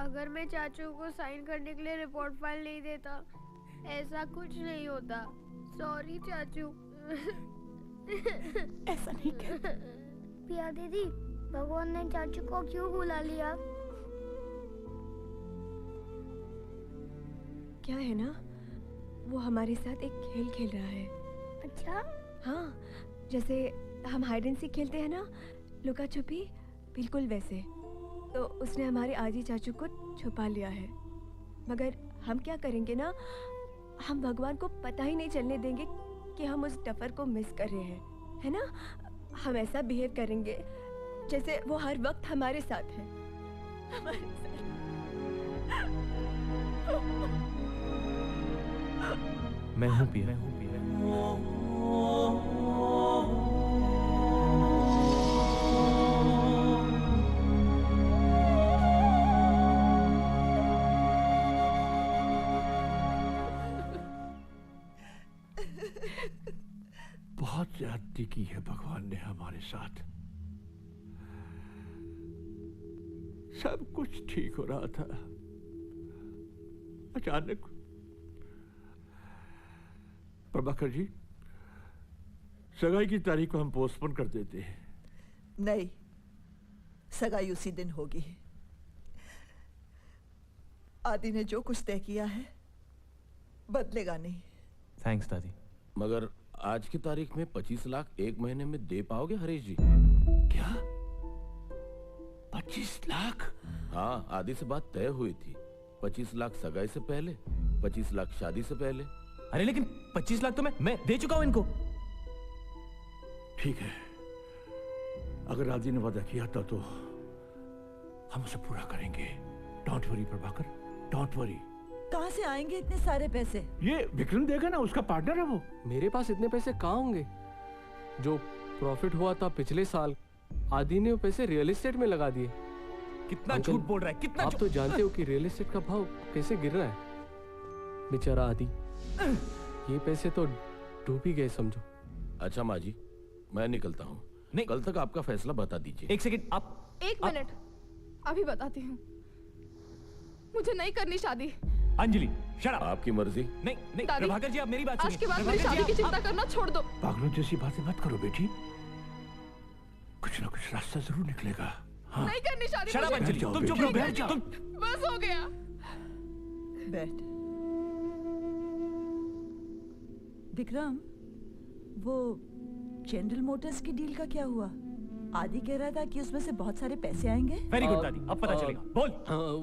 अगर मैं चाचू को साइन करने के लिए रिपोर्ट फाइल नहीं देता, ऐसा कुछ नहीं होता। सॉरी चाचू। ऐसा नहीं कर। पिया दीदी, भगवान ने चाचू को क्यों बुला लिया? क्या है ना, वो हमारे साथ एक खेल खेल रहा है। अच्छा? हाँ, जैसे हम हाइड एंड सीक खेलते हैं ना, लुका छुपी, बिल्कुल वैसे। तो उसने हमारे आजी चाचू को छुपा लिया है। मगर हम क्या करेंगे ना, हम भगवान को पता ही नहीं चलने देंगे कि हम उस डफर को मिस कर रहे हैं, है ना? हम ऐसा बिहेव करेंगे जैसे वो हर वक्त हमारे साथ है। हमारे साथ। मैं हूँ पिया। बहुत ज्यादती की है भगवान ने हमारे साथ। सब कुछ ठीक हो रहा था, अचानक। प्रभाकर जी, सगाई की तारीख को हम पोस्टपोन कर देते हैं। नहीं, सगाई उसी दिन होगी। आदि ने जो कुछ तय किया है बदलेगा नहीं। थैंक्स दादी। मगर आज की तारीख में 25 लाख एक महीने में दे पाओगे हरीश जी? क्या 25 लाख? हाँ, आदि से बात तय हुई थी। 25 लाख सगाई से पहले, 25 लाख शादी से पहले। अरे लेकिन 25 लाख तो मैं दे चुका हूं इनको। ठीक है, अगर आदि ने वादा किया था तो हम उसे पूरा करेंगे। Don't worry Prabhakar, don't worry. कहाँ से आएंगे इतने सारे पैसे? ये विक्रम देगा ना, उसका पार्टनर है वो। मेरे पास इतने पैसे कहाँ होंगे? जो प्रॉफिट हुआ था पिछले साल, आदि ने वो पैसे रियल एस्टेट में लगा दिए। कितना झूठ बोल रहा है, कितना आप तो जानते हो कि रियल एस्टेट का भाव कैसे गिर रहा है। बेचारा आदि, ये पैसे तो डूब ही गए समझो। अच्छा माँ जी, मैं निकलता हूँ। नहीं, कल तक आपका फैसला बता दीजिए। एक सेकंड, आप एक मिनट, अभी बताती हूँ। मुझे नहीं करनी शादी। Anjali, shut up. आपकी मर्जी। नहीं, प्रभाकर जी आप मेरी बात सुनिए। आज के बाद मेरी शादी की चिंता करना छोड़ दो। पागलों जैसी बातें मत करो बेटी, कुछ ना कुछ रास्ता जरूर निकलेगा। हाँ। नहीं करनी शादी। शट अप अंजलि, तुम चुप रहो, बैठ जाओ। बस हो गया। बैठ। विक्रम, वो जनरल मोटर्स की डील का क्या हुआ? आदि कह रहा था कि उसमें से बहुत सारे पैसे आएंगे। वेरी गुड दादी, अब पता चलेगा। बोल।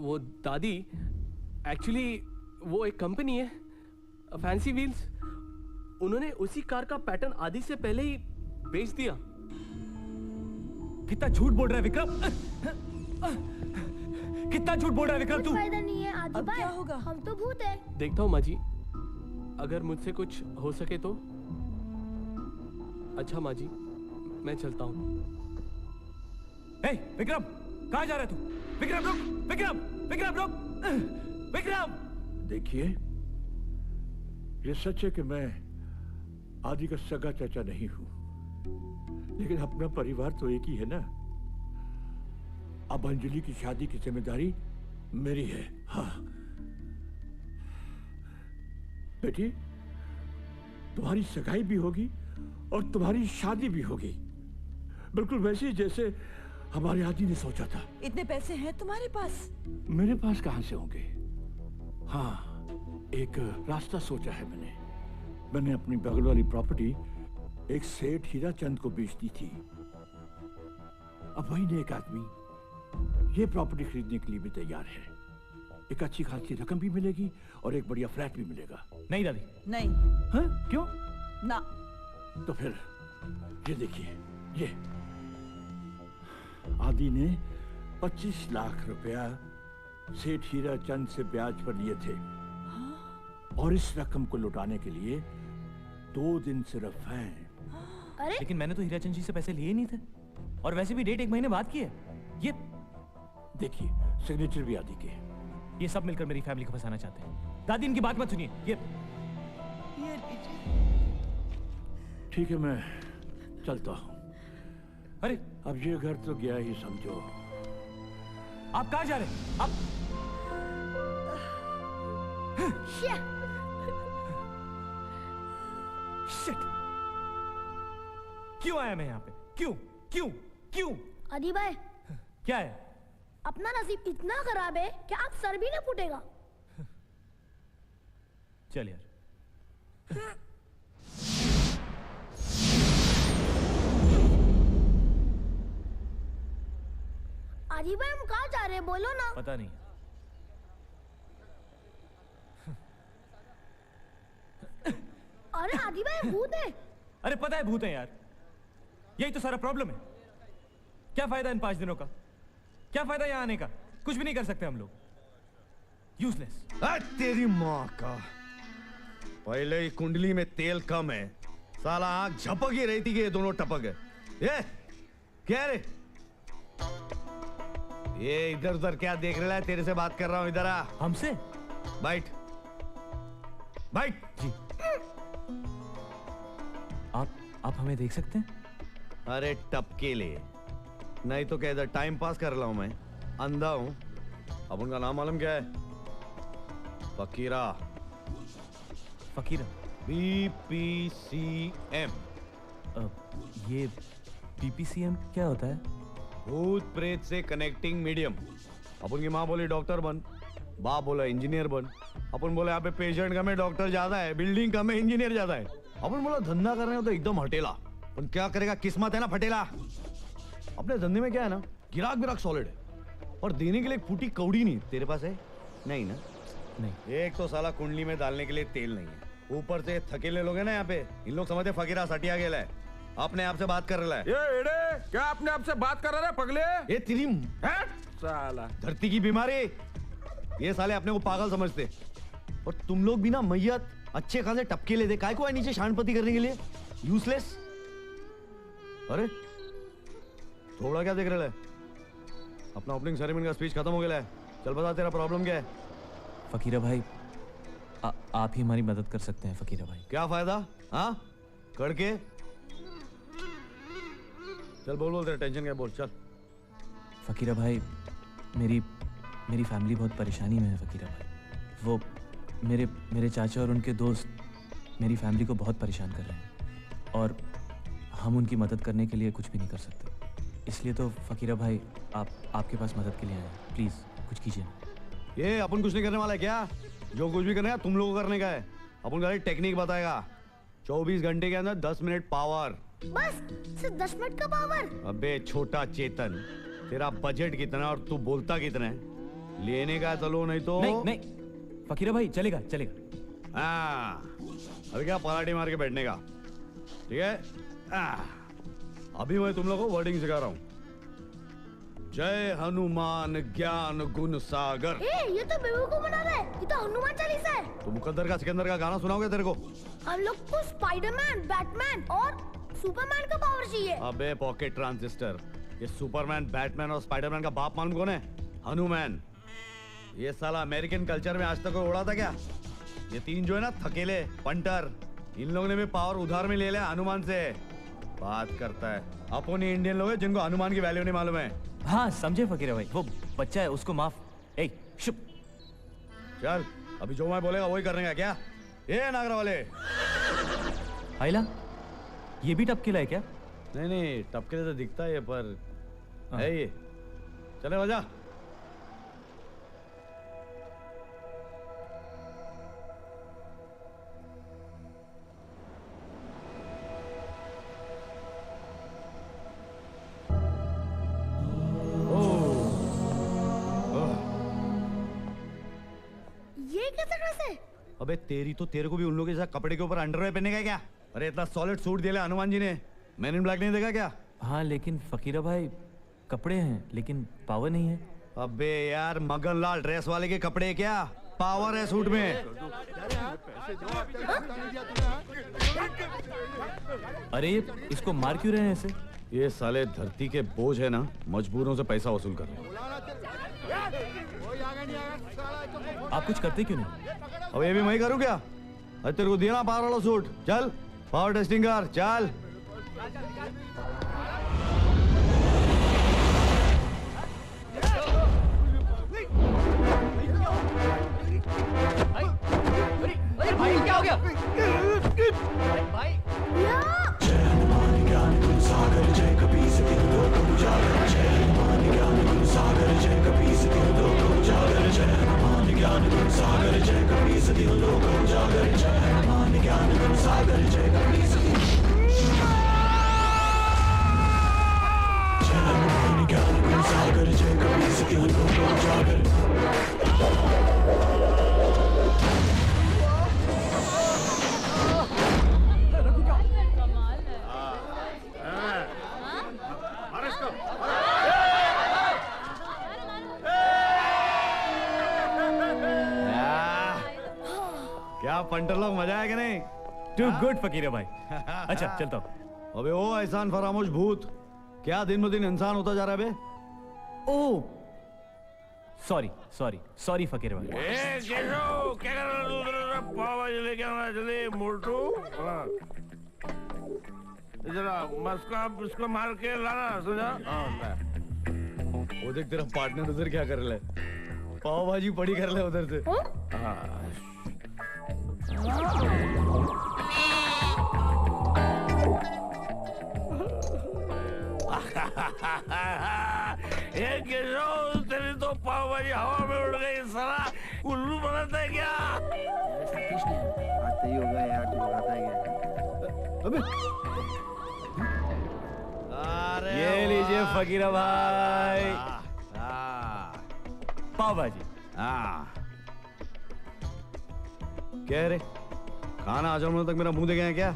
वो दादी, एक्चुअली वो एक कंपनी है, फैंसी व्हील्स। उन्होंने उसी कार का पैटर्न आदि से पहले ही बेच दिया। कितना झूठ बोल रहा है विक्रम, कितना झूठ बोल रहा है विक्रम तू। फायदा नहीं है आदि भाई, क्या होगा? हम तो भूत हैं। देखता हूँ माँ जी, अगर मुझसे कुछ हो सके तो। अच्छा माँ जी, मैं चलता हूँ। विक्रम, कहाँ जा रहा है तू? विक्रम रुक, विक्रम, विक्रम रुक, विक्रम। देखिए, ये सच है कि मैं आदि का सगा चाचा नहीं हूं, लेकिन अपना परिवार तो एक ही है ना। अब अंजलि की शादी की जिम्मेदारी मेरी है। हाँ बेटी, तुम्हारी सगाई भी होगी और तुम्हारी शादी भी होगी, बिल्कुल वैसे ही जैसे हमारे आदि ने सोचा था। इतने पैसे हैं तुम्हारे पास? मेरे पास कहां से होंगे? हाँ, एक रास्ता सोचा है मैंने अपनी बगल वाली प्रॉपर्टी एक सेठ हीरा चंद को बेच दी थी। अब वही ने एक आदमी ये प्रॉपर्टी खरीदने के लिए भी तैयार है। एक अच्छी खासी रकम भी मिलेगी और एक बढ़िया फ्लैट भी मिलेगा। नहीं दादी, नहीं। हाँ? क्यों? ना। तो फिर ये देखिए, ये आदि ने 25 लाख रुपया सेठ हीरा चंद से ब्याज पर लिए थे। और इस रकम को लौटाने के लिए 2 दिन सिर्फ हैं। अरे? लेकिन मैंने तो हीराचंद जी से पैसे लिए नहीं थे, और वैसे भी डेट 1 महीने बाद की है। ये देखिए, सिग्नेचर भी आदि के। ये सब मिलकर मेरी फैमिली को फंसाना चाहते हैं। दादी, इनकी बात मत सुनिए। ये ठीक है, मैं चलता हूँ। अरे अब ये घर तो गया ही समझो। आप कहाँ जा रहे हैं? आप शिट! क्यों आया मैं यहाँ पे? क्यों क्यों क्यों? आदि भाई, क्या है? अपना नसीब इतना खराब है कि आप सर भी न फूटेगा। चल यार। आदि भाई, हम कहाँ जा रहे हैं? बोलो ना। पता नहीं। अरे आदि भाई, भूत है। अरे पता है भूत है यार, यही तो सारा प्रॉब्लम है। क्या फायदा इन 5 दिनों का? क्या फायदा यहाँ आने का? कुछ भी नहीं कर सकते हम लोग। यूजलेस। तेरी माँ का, पहले ही कुंडली में तेल कम है, साला आंख झपक ही रही थी कि ये दोनों टपक है। ये क्या रे? ये इधर उधर क्या देख रहा है? तेरे से बात कर रहा हूँ, इधर आ। हमसे? बैठ बैठ। जी। आप हमें देख सकते हैं? अरे टपके ले, नहीं तो क्या इधर टाइम पास कर रहा हूं मैं? अंधा हूं। अब उनका नाम मालूम क्या है? फकीरा। फकीरा? BPCM। ये BPCM क्या होता है? भूत प्रेत से कनेक्टिंग मीडियम। अपन की माँ बोली डॉक्टर बन, बाप बोला इंजीनियर बन। अपन बोले यहाँ पे पेशेंट कम है, डॉक्टर ज्यादा है, बिल्डिंग कम है, इंजीनियर ज्यादा है। अपन बोला धंधा कर रहे हो तो एकदम हटेला, पर क्या करेगा, किस्मत है ना फटेला। अपने धंधे में क्या है ना, गिराक सॉलिड है, और देने के लिए फूटी कौड़ी नहीं। तेरे पास है? नहीं ना? नहीं। एक तो साला कुंडली में डालने के लिए तेल नहीं है, ऊपर से थकेले लोग हैं ना यहाँ पे, इन लोग समझते फकीरा सटिया गेला है, अपने आप से बात कर रहा है। ये एड़े, क्या अपने आप से बात कर रहा है पगले? ये तेरी साला धरती की बीमारी। ये साले अपने को पागल समझते, और तुम लोग भी ना मैयत अच्छे खासे टपके लेते। काय को है नीचे शानपति करने के लिए? यूजलेस। अरे थोड़ा क्या देख रहा है? अपना ओपनिंग सेरेमनी का स्पीच खत्म हो गया है, चल बता तेरा प्रॉब्लम क्या है? फकीरा भाई, आप ही हमारी मदद कर सकते हैं फकीरा भाई। क्या फायदा? हाँ करके चल बोल तेरा टेंशन क्या, बोल चल। फकीरा भाई, मेरी फैमिली बहुत परेशानी में है फकीरा भाई। वो मेरे चाचा और उनके दोस्त मेरी फैमिली को बहुत परेशान कर रहे हैं, और हम उनकी मदद करने के लिए कुछ भी नहीं कर सकते। इसलिए तो फकीरा भाई, आपके पास मदद के लिए आए हैं। प्लीज कुछ कीजिए। ये अपन कुछ नहीं करने वाला है क्या? जो कुछ भी करने का तुम लोगों को करने का है। अपन का टेक्निक बताएगा। 24 घंटे के अंदर 10 मिनट पावर। बस सिर्फ 10 मिनट का पावर? अबे छोटा चेतन, तेरा बजट कितना और तू बोलता कितना है? लेने का चलो, नहीं तो नहीं फकीरा भाई, चलेगा चलेगा। अभी क्या पराठी मार के बैठने का, ठीक है? अभी मैं तुम लोगों को वर्डिंग सिखा रहा हूँ। जय हनुमान ज्ञान गुण सागर। ये तो बेवकूफ बना रहा है, ये तो हनुमान चालीसा है। तो मुकद्दर का सिकंदर का गाना सुनाओगे तेरे को? हम लोग को स्पाइडरमैन, बैटमैन और सुपरमैन का पावर चाहिए। अबे पॉकेट ट्रांजिस्टर, ये सुपरमैन, बैटमैन और स्पाइडरमैन का बाप मालूम कौन है? हनुमान। ये साला अमेरिकन कल्चर में आज तक कोई उड़ा था क्या? ये 3 जो है ना थकेले पंटर, इन लोगों ने भी पावर उधार में ले लिया हनुमान से। बात करता है। अपन ही इंडियन लोग हैं जिनको हनुमान की वैल्यू नहीं मालूम है। हाँ समझे फकीरा भाई, वो बच्चा है, उसको माफ। ए शुभ, चल अभी जो मैं बोलेगा वही करने का क्या? ये नागरा वाले आइला, ये भी टपकीला है क्या? नहीं टपके तो दिखता है पर है ये। चले वजह ये कैसा ड्रेस है? अबे तेरी तो तेरे को भी उन लोगों के साथ कपड़े के ऊपर अंडरवेयर पहनने का क्या? अरे इतना सॉलिड सूट दिया हनुमान जी ने, मैन इन ब्लैक नहीं देखा क्या? हाँ लेकिन फकीरा भाई कपड़े हैं लेकिन पावर नहीं है। अबे यार मगन लाल ड्रेस वाले के कपड़े क्या पावर है सूट में? अरे इसको मार क्यों रहे हैं ऐसे? ये साले धरती के बोझ है ना, मजबूरों से पैसा वसूल कर रहे हैं। आप कुछ करते क्यों नहीं? अब ये भी मैं ही करूँ क्या? अरे तेरे को दिया ना पावर वाला सूट, चल पावर टेस्टिंग कर चल। भाई क्या हो गया? क्या पंटर लोग, मजा आया कि नहीं? टू गुड फकीरा भाई। अच्छा चलता हूँ। अबे ओ एहसान फरामोश भूत, क्या दिन ब दिन इंसान होता जा रहा है बे? ओ सॉरी सॉरी सॉरी फकीरा भाई। क्या कर रहा है? पाव भाजी लेके आना जल्दी मोटू। जरा इसको मार के लाना, समझा? वो देख तेरा पार्टनर उधर क्या कर रहा है, पाव भाजी पड़ी कर ले उधर से। तेरी तो पाव भाजी हवा में उड़ गई, साला उल्लू बनाता है क्या? आता ही होगा यार, तू बनाता है क्या? अबे ये लीजिए फकीरा भाई पाव भाजी। क्या रे, खाना हजम तक मेरा मुंह देखे हैं क्या?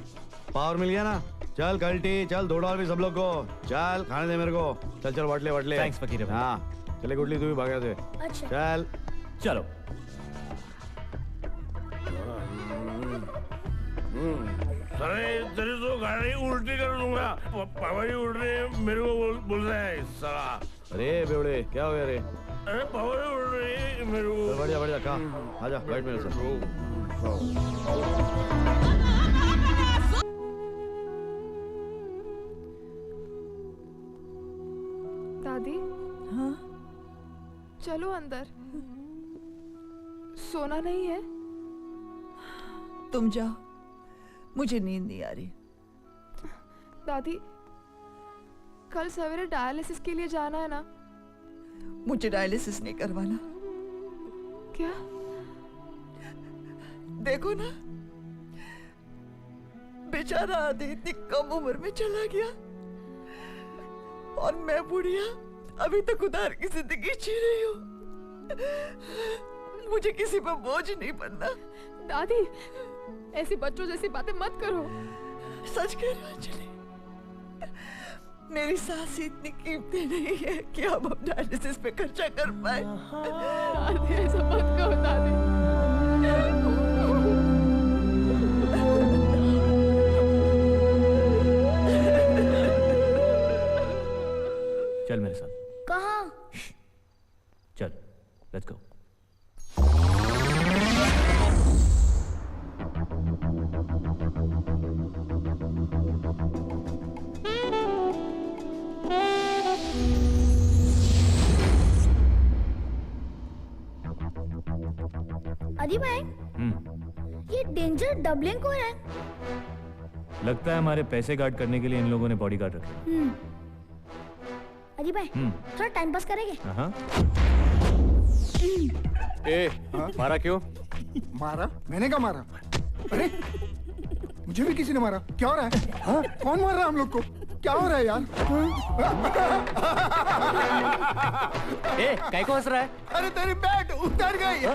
पावर मिल गया ना? चल कल्टी, चल $2 भी सब लोग को, चल खाने दे मेरे को। चल चल वटले वटले। थैंक्स फकीर भाई। हाँ चले गुडली, तू भी भाग से। अच्छा। चल चलो। अरे तेरी तो गाड़ी उल्टी कर दूंगा। पापा जी उड़ रहे हैं, मेरे को बोल रहा है साला। अरे बेवड़े क्या हो गया रे? अरे पापा जी उड़ रहे हैं मेरे को। बढ़िया बढ़िया, कहाँ आजा बैठ मेरे साथ। दादी हाँ चलो अंदर, सोना नहीं है? तुम जाओ, मुझे नींद नहीं आ रही। दादी कल सवेरे डायलिसिस के लिए जाना है ना? मुझे डायलिसिस नहीं करवाना। क्या? देखो ना, बेचारा आदि इतनी कम उम्र में चला गया और मैं बुढ़िया अभी तक उधार की जिंदगी जी रही हूँ। मुझे किसी पर बोझ नहीं बनना। दादी ऐसी बच्चों जैसी बातें मत करो। सच कह रही हूँ अंजलि, मेरी सांस इतनी कीमती नहीं है कि हम अब डायलिसिस पे खर्चा कर पाए। दादी ऐसा मत कहो दादी। चल मेरे साथ। कहाँ? चल लेट्स गो। अली भाई, ये डेंजर डबलिंग कौन है? लगता है हमारे पैसे गार्ड करने के लिए इन लोगों ने बॉडी गार्ड रखे। अली भाई, थोड़ा टाइम पास करेंगे? हाँ। ए, मारा क्यों? मारा? मैंने क्या मारा? अरे मुझे भी किसी ने मारा। क्या हो रहा है? हाँ? कौन मार रहा है हम लोग को? क्या हो रहा है यार? ए, काय को हंस रहा है? अरे तेरी बैट उतर गई।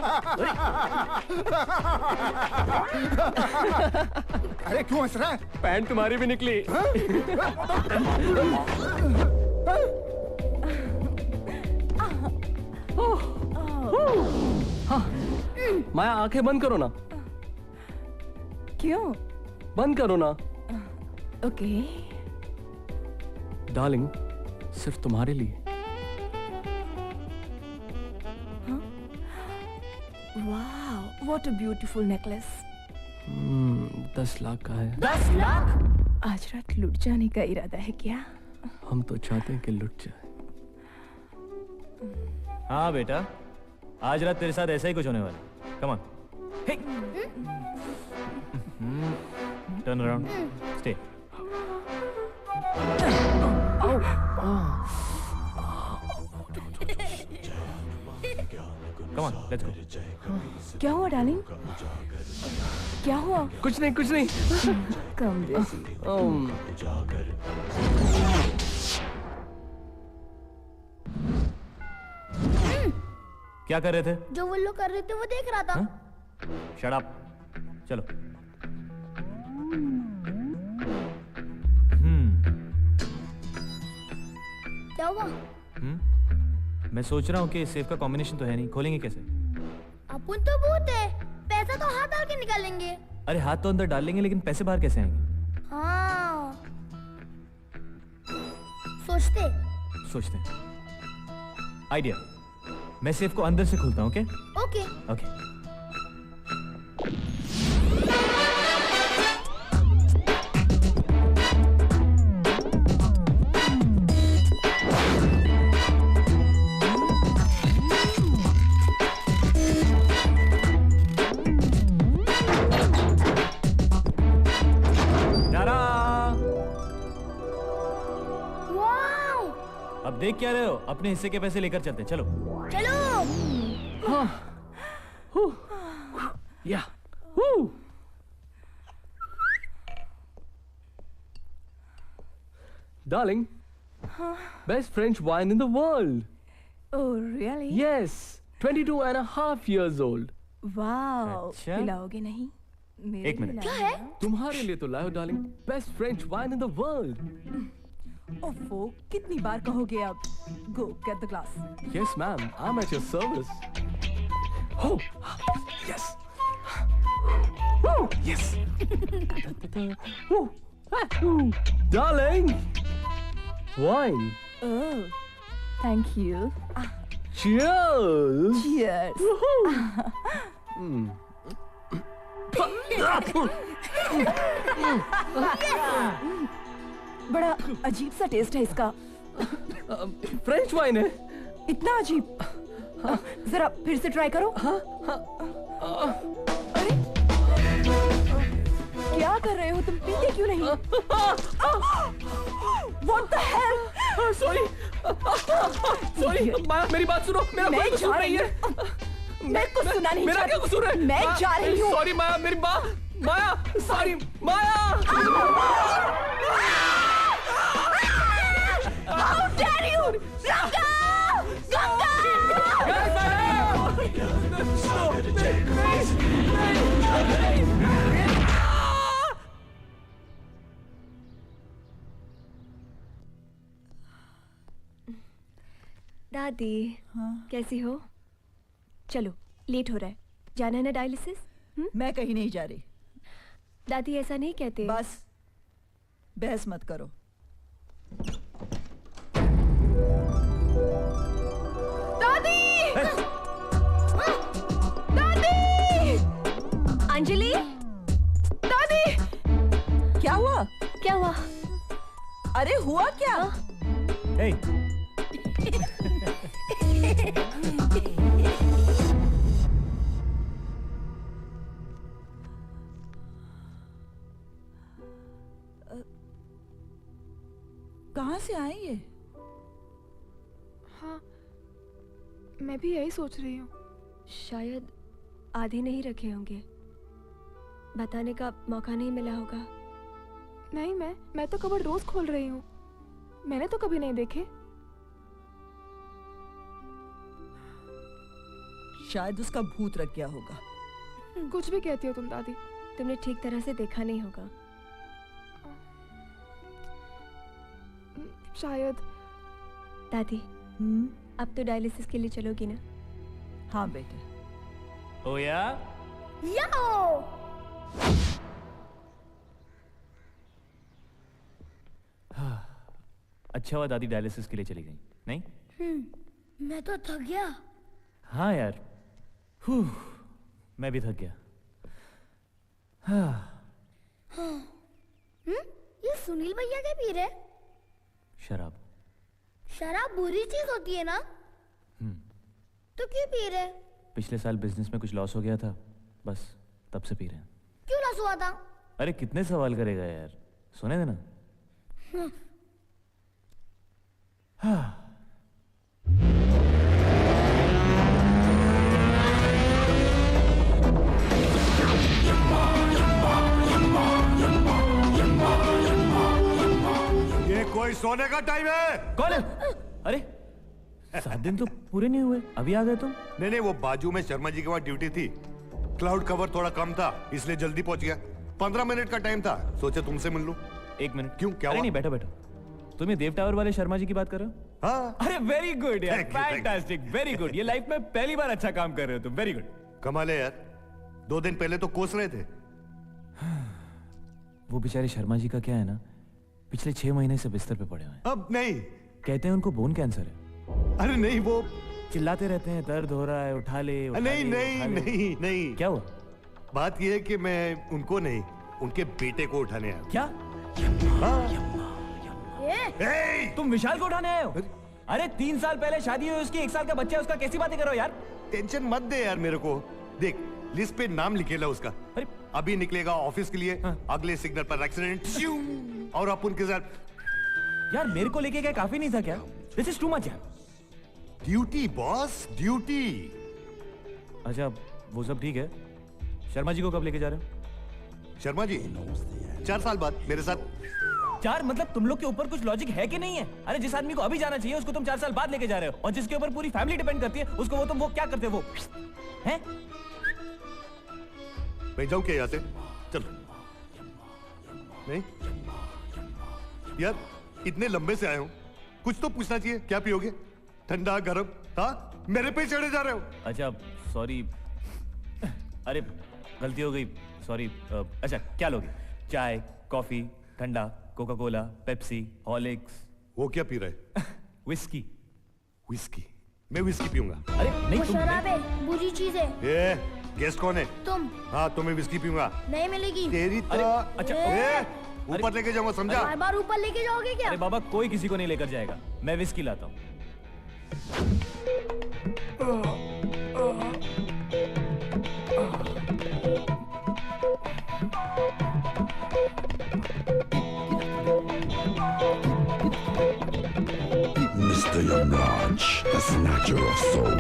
अरे क्यों हंस रहा है? पैंट तुम्हारी भी निकली। माया आंखें बंद करो ना। क्यों? बंद करो ना। ओके। डार्लिंग, सिर्फ तुम्हारे लिए। वाह, what a beautiful necklace. 10 lakh का है। 10 लाख? आज रात लुट जाने का इरादा है क्या? हम तो चाहते हैं कि लुट जाए। हाँ बेटा, आज रात तेरे साथ ऐसा ही कुछ होने वाला है। Come on, turn around, stay. Come on, let's go. क्या हुआ डार्लिंग? क्या हुआ? कुछ नहीं, कुछ नहीं। कम बेसी। क्या कर रहे थे? जो वो लोग कर रहे थे वो देख रहा था। शट अप, चलो। क्या हुआ? मैं सोच रहा हूँ कि सेफ का कॉम्बिनेशन तो है नहीं, खोलेंगे कैसे? अपन तो भूत है, पैसा तो हाथ डाल के निकालेंगे। अरे हाथ तो अंदर डाल लेंगे, लेकिन पैसे बाहर कैसे आएंगे? हाँ, सोचते हैं। आइडिया, मैं सेफ को अंदर से खोलता हूँ। Okay okay. अब देख क्या रहे हो? अपने हिस्से के पैसे लेकर चलते हैं, चलो। या Darling, best French wine in the world. Oh, really? Yes, 22.5 years old. Wow. अच्छा? पिलाओगे नहीं? मेरे एक मिनट। लिए क्या लाना। है? तुम्हारे लिए तो लायो darling, best French wine in the world. ओफो, कितनी बार कहोगे अब? Go, get the glass. Yes, ma'am, I'm at your service. Oh, yes. Oh, yes. Darling, wine. Oh, thank you. Cheers. Cheers. बड़ा अजीब सा टेस्ट है इसका। फ्रेंच वाइन है। इतना अजीब? जरा फिर से ट्राई करो। अरे क्या कर रहे हो तुम? पीते क्यों नहीं? What the hell? Sorry, मेरी बात सुनो। मेरा कोई कसूर नहीं है। मैं कुछ सुना नहीं। मेरा क्या कसूर है? मैं जा रही हूँ। सॉरी माया, मेरी Maya, sorry Maya. How dare you? Ganga! दादी, कैसी हो? चलो, लेट हो रहा है, जाना है ना डायलिसिस? मैं कहीं नहीं जा रही। दादी ऐसा नहीं कहते। बस बहस मत करो। दादी! दादी! अंजलि? दादी! क्या हुआ? क्या हुआ? अरे हुआ क्या? Hey. कहाँ से आए ये? हाँ, मैं भी यही सोच रही हूँ। शायद आधे नहीं रखे होंगे, बताने का मौका नहीं मिला होगा। नहीं, मैं तो कबर्ड रोज खोल रही हूँ, मैंने तो कभी नहीं देखे। शायद उसका भूत रख गया होगा। कुछ भी कहती हो तुम दादी, तुमने ठीक तरह से देखा नहीं होगा। शायद। दादी, अब तो डायलिसिस के लिए चलोगी ना? हाँ बेटे। ओया? अच्छा हुआ दादी डायलिसिस के लिए चली गई, नहीं? मैं तो थक गया। हाँ यार, मैं भी थक गया। ये सुनील भैया क्या पी रहे? शराब। शराब बुरी चीज होती है ना? तो क्यों पी रहे? पिछले साल बिजनेस में कुछ लॉस हो गया था, बस तब से पी रहे हैं। क्यों लॉस हुआ था? अरे कितने सवाल करेगा यार, सुने देना। ये कोई सोने का टाइम है? कौन है? अरे 7 दिन तो पूरे नहीं हुए, अभी आ गए तुम? नहीं, वो बाजू में शर्मा जी के वहाँ ड्यूटी थी, क्लाउड कवर थोड़ा कम था इसलिए जल्दी पहुंच गया। 15 मिनट का टाइम था, सोचे तुमसे मिल लूं। 1 मिनट। क्यों, क्या हुआ? नहीं, बैठो बैठो। तुम ये देव टावर वाले शर्मा जी की बात कर रहे हो? हाँ। अरे वेरी गुड यार, Thank you, thank you. Fantastic, very good. ये लाइफ में पहली बार अच्छा काम कर रहे हो तुम, वेरी गुड। कमाल है यार, 2 दिन पहले तो कोस रहे थे। वो बेचारे शर्मा जी का क्या है ना, पिछले 6 महीने से बिस्तर पे पड़े हुए हैं। अब नहीं, कहते हैं उनको बोन कैंसर है। अरे नहीं, वो चिल्लाते रहते हैं दर्द हो रहा है, उठा ले, उठा नहीं ले, नहीं उठा ले। नहीं नहीं। क्या हुआ? बात यह है कि मैं उनको नहीं, उनके बेटे को उठाने आया। क्या? हाँ। तुम विशाल को उठाने आए हो? अरे 3 साल पहले शादी हुई उसकी, 1 साल का बच्चा है उसका, कैसी बातें करो यार। टेंशन मत दे यार मेरे को। देख, लिस्ट पे नाम लिखेला उसका, अभी निकलेगा ऑफिस के लिए। अगले सिग्नल पर एक्सीडेंट और अपन के साथ। यार मेरे को लेके क्या काफी नहीं था क्या? दिस इज टू मच यार। Duty boss, duty. अच्छा वो सब ठीक है, शर्मा जी को कब लेके जा रहे हो? शर्मा जी 4 साल बाद मेरे साथ। 4 मतलब तुम लोग के ऊपर कुछ लॉजिक है कि नहीं है? अरे जिस आदमी को अभी जाना चाहिए उसको तुम 4 साल बाद लेके जा रहे हो, और जिसके ऊपर पूरी फैमिली डिपेंड करती है उसको वो क्या करते हो? वो हैं? मैं जाऊं क्या यहाँ से? चल। नहीं यार, इतने लंबे से आए हूं, कुछ तो पूछना चाहिए। क्या पियोगे? ठंडा गरम? हाँ, मेरे पे चढ़े जा रहे हो। अच्छा सॉरी, अरे गलती हो गई, सॉरी। अच्छा क्या लोगे? चाय, कॉफी, ठंडा, कोका कोला, पेप्सी, हॉर्लिक्स? वो क्या पी रहे? विस्की। विस्की? मैं विस्की पीऊंगा। अरे नहीं, वो शराब है, बुरी चीज है। ये गेस्ट कौन है? तुम। हाँ, तुम्हें विस्की पीऊंगा। नहीं मिलेगी। तेरी तो अच्छा ऊपर लेके जाऊंगा, समझा? बार ऊपर लेके जाओगे क्या? अरे बाबा कोई किसी को नहीं लेकर जाएगा, मैं विस्की लाता हूँ। Mr. Yamraj, the snatcher of soul.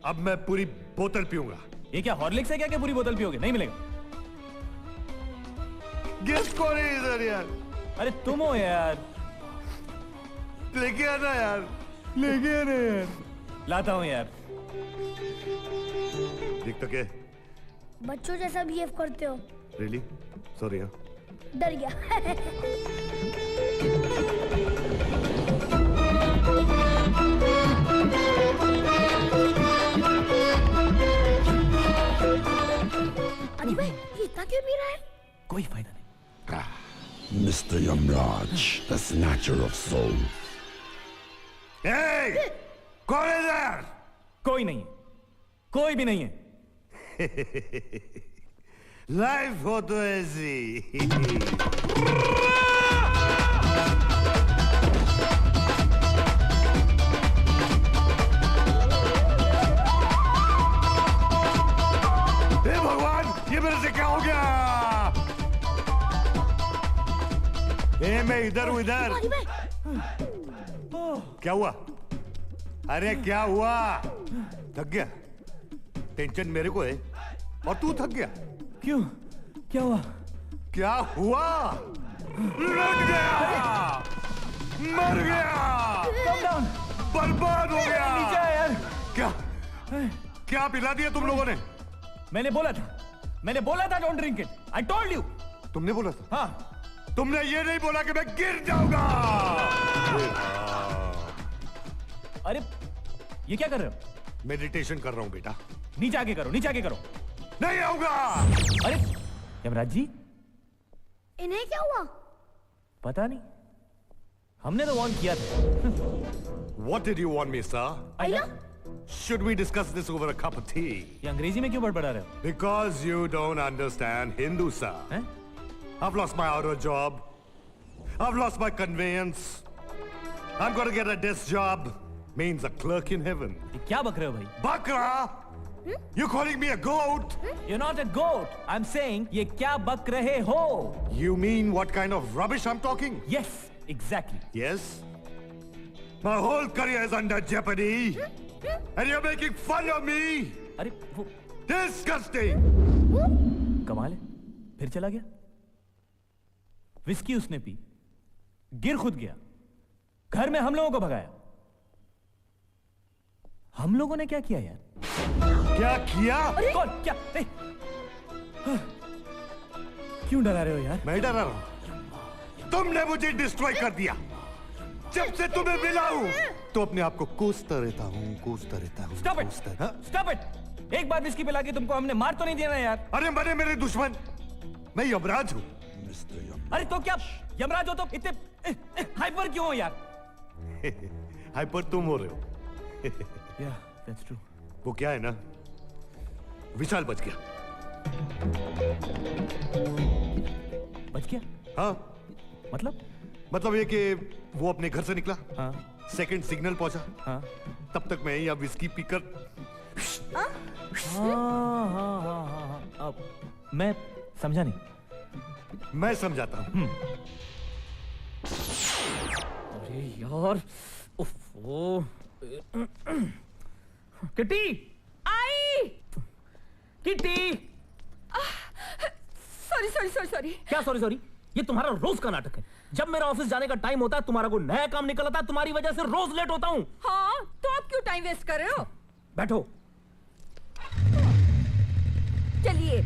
अब मैं पूरी बोतल पीऊंगा। ये क्या हॉर्लिक्स है क्या पूरी बोतल पियोगे? नहीं मिलेगा। गेस्ट कौन है इधर यार? अरे तुम हो यार। लेके आना यार, लेके आना यार। लाता हूँ यार। देख तो क्या बच्चों जैसा बिहेव करते हो। Really sorry. हाँ, डर गया। अरे भाई, ये इतना क्यों पी रहा है? कोई फायदा नहीं। Mr. Yamraj, the snatcher of soul. Hey! कौन है इधर? कोई नहीं है, कोई भी नहीं है। लाइफ हो तो ऐसी। मैं इधर हूँ इधर। क्या हुआ? अरे क्या हुआ? थक गया? टेंशन मेरे को है और तू थक गया। क्यों? क्या हुआ? क्या हुआ? लट गया, मर गया, बर्बाद हो गया। नीचे आ यार। क्या क्या पिला दिया तुम लोगों ने? मैंने बोला था don't drink it. I told you. तुमने बोला था? हाँ। तुमने ये नहीं बोला कि मैं गिर जाऊंगा। अरे ये क्या कर रहे हो? मेडिटेशन कर रहा हूं बेटा। नीचे आके करो, नीचे आके करो। नहीं आऊंगा। अरे यमराज जी, इन्हें क्या हुआ? पता नहीं, हमने तो वार्न किया था। What did you want me, sir? Should we discuss this over a cup of tea? ये अंग्रेजी में क्यों बड़बड़ा रहे हो? Because you don't understand Hindu, sir. I've lost my auto job. I've lost my conveyance. I'm gonna get a desk job. Means a clerk in heaven. ये क्या बक रहे हो भाई? Bakra? You calling me a goat? You're not a goat. I'm saying ये क्या बक रहे हो? You mean what kind of rubbish I'm talking? Yes, exactly. Yes? My whole career is under jeopardy. And you're making fun of me. अरे वो disgusting. कमाल है, फिर चला गया। विस्की उसने पी, गिर खुद गया, घर में हम लोगों को भगाया। हम लोगों ने क्या किया यार? क्या किया? कौन? क्या? क्यों डरा रहे हो यार? मैं डरा रहा हूं? तुमने मुझे डिस्ट्रॉय कर दिया। जब से तुम्हें मिला हूं तो अपने आप को कोसता रहता हूं। Stop it! Stop it! एक बार विस्की पिला के तुमको हमने मार तो नहीं दिया ना यार? अरे मरे मेरे दुश्मन, मैं यमराज हूं। अरे तो क्या यमराज हो तो इतने हाइपर क्यों हो यार? हाइपर तुम हो रहे हो। Yeah, that's true. वो क्या है ना, विशाल बच गया। बच गया? हाँ। मतलब ये कि वो अपने घर से निकला। हाँ। सेकंड सिग्नल पहुंचा। हाँ। तब तक मैं यहाँ विस्की पीकर। हाँ। अब मैं समझा नहीं। मैं समझाता हूँ। अरे यार, उफ़, किटी आई। Kitty, sorry. क्या सॉरी? ये तुम्हारा रोज का नाटक है। जब मेरा ऑफिस जाने का टाइम होता है तुम्हारा कोई नया काम निकल आता है, तुम्हारी वजह से रोज लेट होता हूँ। हाँ, तो आप क्यों टाइम वेस्ट कर रहे हो? बैठो। चलिए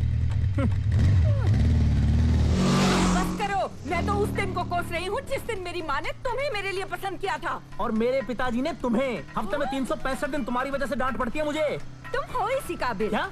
बस करो। मैं तो उस दिन को कोस रही हूँ जिस दिन मेरी माँ ने तुम्हें मेरे लिए पसंद किया था। और मेरे पिताजी ने तुम्हें। हफ्ते में 365 दिन तुम्हारी वजह से डांट पड़ती है मुझे। तुम हो इसी काबिल। क्या?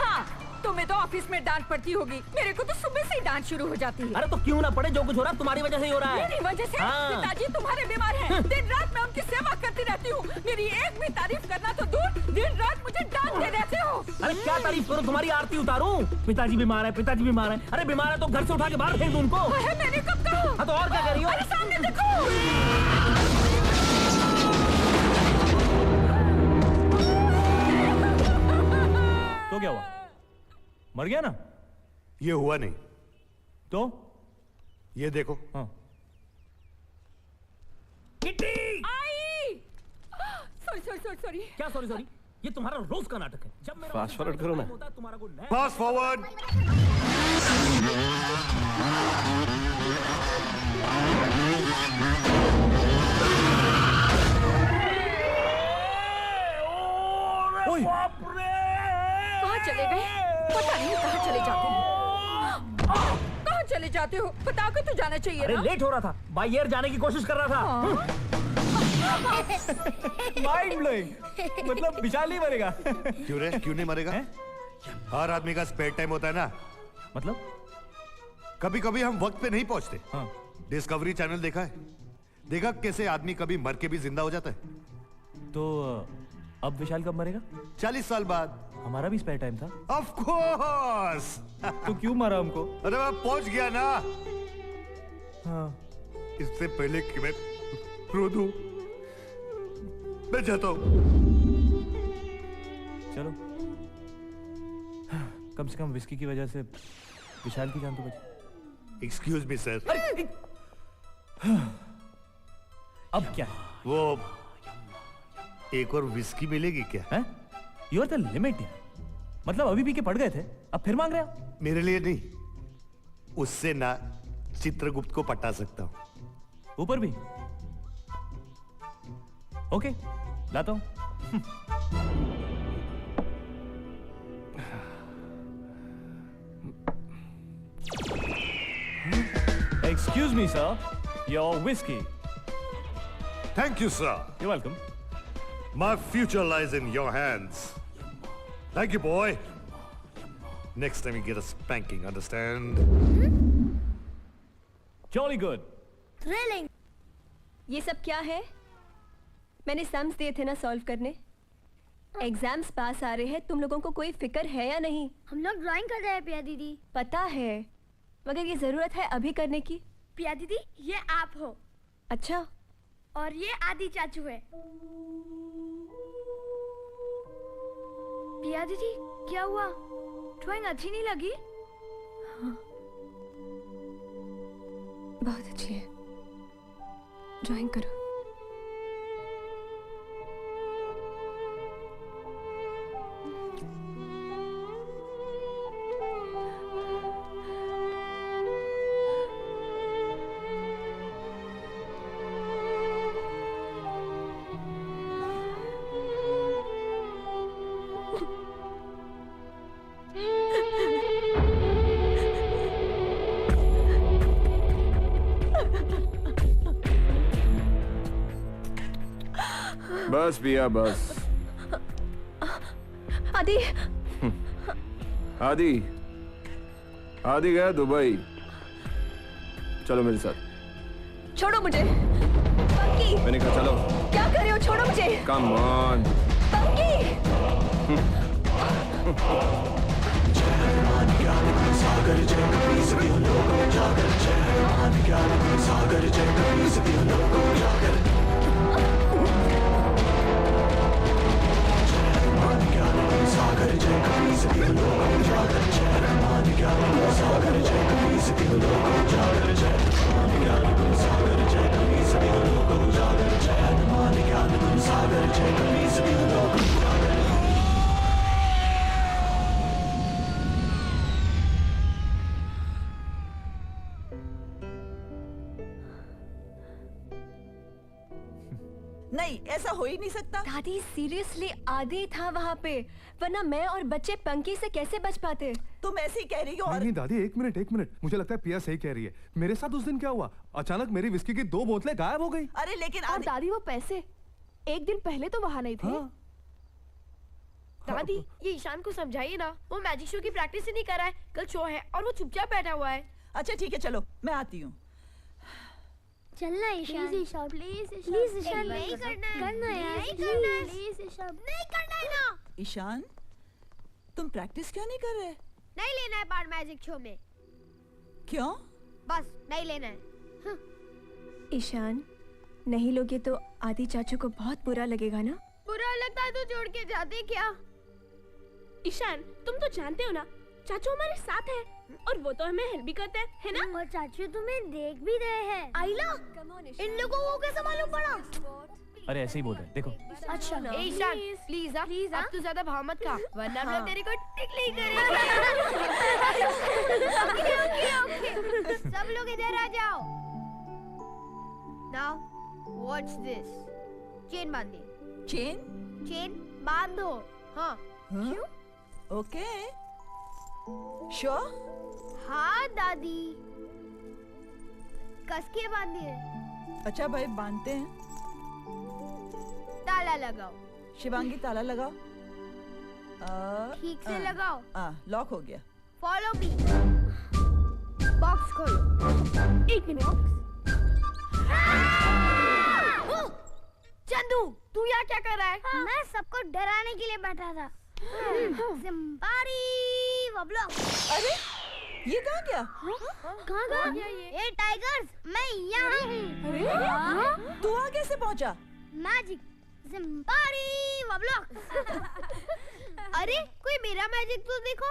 हाँ, तुम्हें तो ऑफिस में डांट पड़ती होगी, मेरे को तो सुबह से ही डांट शुरू हो जाती है। अरे तो क्यों ना पड़े, जो कुछ हो रहा है तुम्हारी वजह से ही हो रहा है। मेरी वजह से? हाँ। पिताजी तुम्हारे बीमार हैं। दिन रात मैं उनकी सेवा करती रहती हूँ। मेरी एक भी तारीफ करना तो दूर, दिन रात मुझे डांटते रहते हो। अरे क्या तारीफ करूँ, तुम्हारी आरती उतारूं? पिताजी बीमार है। अरे बीमार है तो घर से उठा के बाहर फेंक दूं उनको। मैंने कब कहा? हाँ तो और क्या कर रही हो? अरे सामने देखो। तो क्या हुआ? मर गया ना? ये हुआ नहीं तो ये देखो। हाँ। किटी! आई! सॉरी। क्या सॉरी? ये तुम्हारा रोज का नाटक है। जब मेरा फास्ट फॉरवर्ड करो ना। तुम्हारा कोई नया फास्ट फॉरवर्ड। कहाँ चले गए? पता नहीं कहाँ चले जाते हो। कहाँ चले जाते हो? बता के तो जाना चाहिए अरे ना। लेट हो रहा था, बाय एयर जाने की कोशिश कर रहा था। Mind blowing. मतलब विशाल नहीं मरेगा। क्यों नहीं मरेगा? हर आदमी का स्पेयर टाइम होता है ना। मतलब कभी कभी हम वक्त पे नहीं पहुंचते। हाँ। डिस्कवरी चैनल देखा है? देखा कैसे आदमी कभी मर के भी जिंदा हो जाता है। तो अब विशाल कब मरेगा? 40 साल बाद। हमारा भी स्पेयर टाइम था। Of course. तो क्यों मारा हमको? अरे मैं पहुंच गया ना। हाँ। इससे पहले कि मैं रो दूं, मैं जाता हूं। चलो, कम से कम विस्की की वजह से विशाल की जान तो बची। Excuse me sir. अब क्या? वो एक और विस्की मिलेगी क्या? हैं? You are the limit यार। मतलब अभी पी के पड़ गए थे, अब फिर मांग रहे हो? मेरे लिए नहीं, उससे ना चित्रगुप्त को पटा सकता हूँ। ऊपर भी? ओके, लाता हूँ। Excuse me, sir. Your whiskey. Thank you, sir. You're welcome. My future lies in your hands. Thank you, boy. Next time you get a spanking, understand? Jolly good. Thrilling. ये सब क्या है? मैंने सम्स दिए थे ना सॉल्व करने। Exams पास आ रहे हैं, तुम लोगों को कोई फिक्र है या नहीं? हम लोग ड्राइंग कर रहे हैं पिया दीदी। पता है, मगर ये जरूरत है अभी करने की। पिया दीदी, ये आप हो। अच्छा। और ये आदि चाचू है। पिया दीदी, क्या हुआ? ड्राइंग अच्छी नहीं लगी? हाँ। बहुत अच्छी है, ड्राइंग करो। बस बिया बस। आदि। आदि आदि गया दुबई। चलो मेरे साथ। छोड़ो मुझे। पंकी। मैंने कहा चलो। क्या कर रहे हो? छोड़ो मुझे। Come on. पंकी। सागर जय कपी सभी लोग जागर जय सागर जय कपी सभी लोग जागर सागर जय कपी सभी लोग जागर जय सागर जय कपी सभी लोग जागर जय सागर जय कपी सभी लोग जागर जय सागर जय कपी सभी लोग जागर। नहीं, ऐसा हो ही नहीं सकता। दादी सीरियसली आदि था वहाँ पे, वरना मैं और बच्चे पंकी से कैसे बच पाते? तुम ऐसे ही कह रही हो। और नहीं दादी, एक मिनट, मुझे लगता है पिया सही कह रही है। मेरे साथ उस दिन क्या हुआ, अचानक मेरी विस्की की 2 बोतलें गायब हो गई। अरे लेकिन और दादी वो पैसे एक दिन पहले तो वहाँ नहीं थे। हाँ। दादी, ये ईशान को समझाइए ना, वो मैजिक शो की प्रैक्टिस ही नहीं कर रहा है। कल शो है और वो चुपचाप बैठा हुआ है। अच्छा ठीक है, चलो मैं आती हूँ। चलना ईशान, ईशान, प्लीज ईशान, नहीं करना है, करना है, नहीं प्लीज। करना है, प्लीज ईशान, नहीं करना है ना। ईशान, तुम प्रैक्टिस क्यों नहीं कर रहे? नहीं लेना है पार्ट मैजिक शो में। क्यों? बस नहीं लेना है। ईशान, नहीं लोगे तो आदि चाचू को बहुत बुरा लगेगा ना? बुरा लगता है तो जोड़ के जाते क्या? ईशान, तुम तो जानते हो ना, चाचू हमारे साथ है और वो तो हमें हेल्प भी करते हैं, है ना? और चाचू तुम्हें देख भी रहे हैं। आइला, इन लोगों को कैसे मालूम पड़ा? अरे ऐसे ही बोल रहे हैं, देखो। अच्छा ईशान, प्लीज अब तू ज्यादा भाव मत खा, वरना हम लोग तेरे को टिकली करेंगे। ओके, सब लोग इधर आ जाओ। Now, watch this. चेन बांधिए। चेन बांधो। हाँ। क्यों? ओके। श्योर? हाँ दादी। कस के बांधिए। अच्छा भाई, बांधते हैं। ताला लगाओ। शिवांगी ताला लगाओ। ठीक से लगाओ। लॉक हो गया। Follow me. बॉक्स खोलो। एक मिनट। चंदू, तू यहाँ क्या कर रहा है? मैं सबको डराने के लिए बैठा था। ज़िम्बारी वब्लॉक। अरे ये कहाँ गया? कहाँ ये टाइगर्स, मैं यहाँ हूँ। तू वहाँ कैसे पहुँचा? मैजिक ज़िम्बारी वब्लॉक। अरे कोई मेरा मैजिक तो देखो।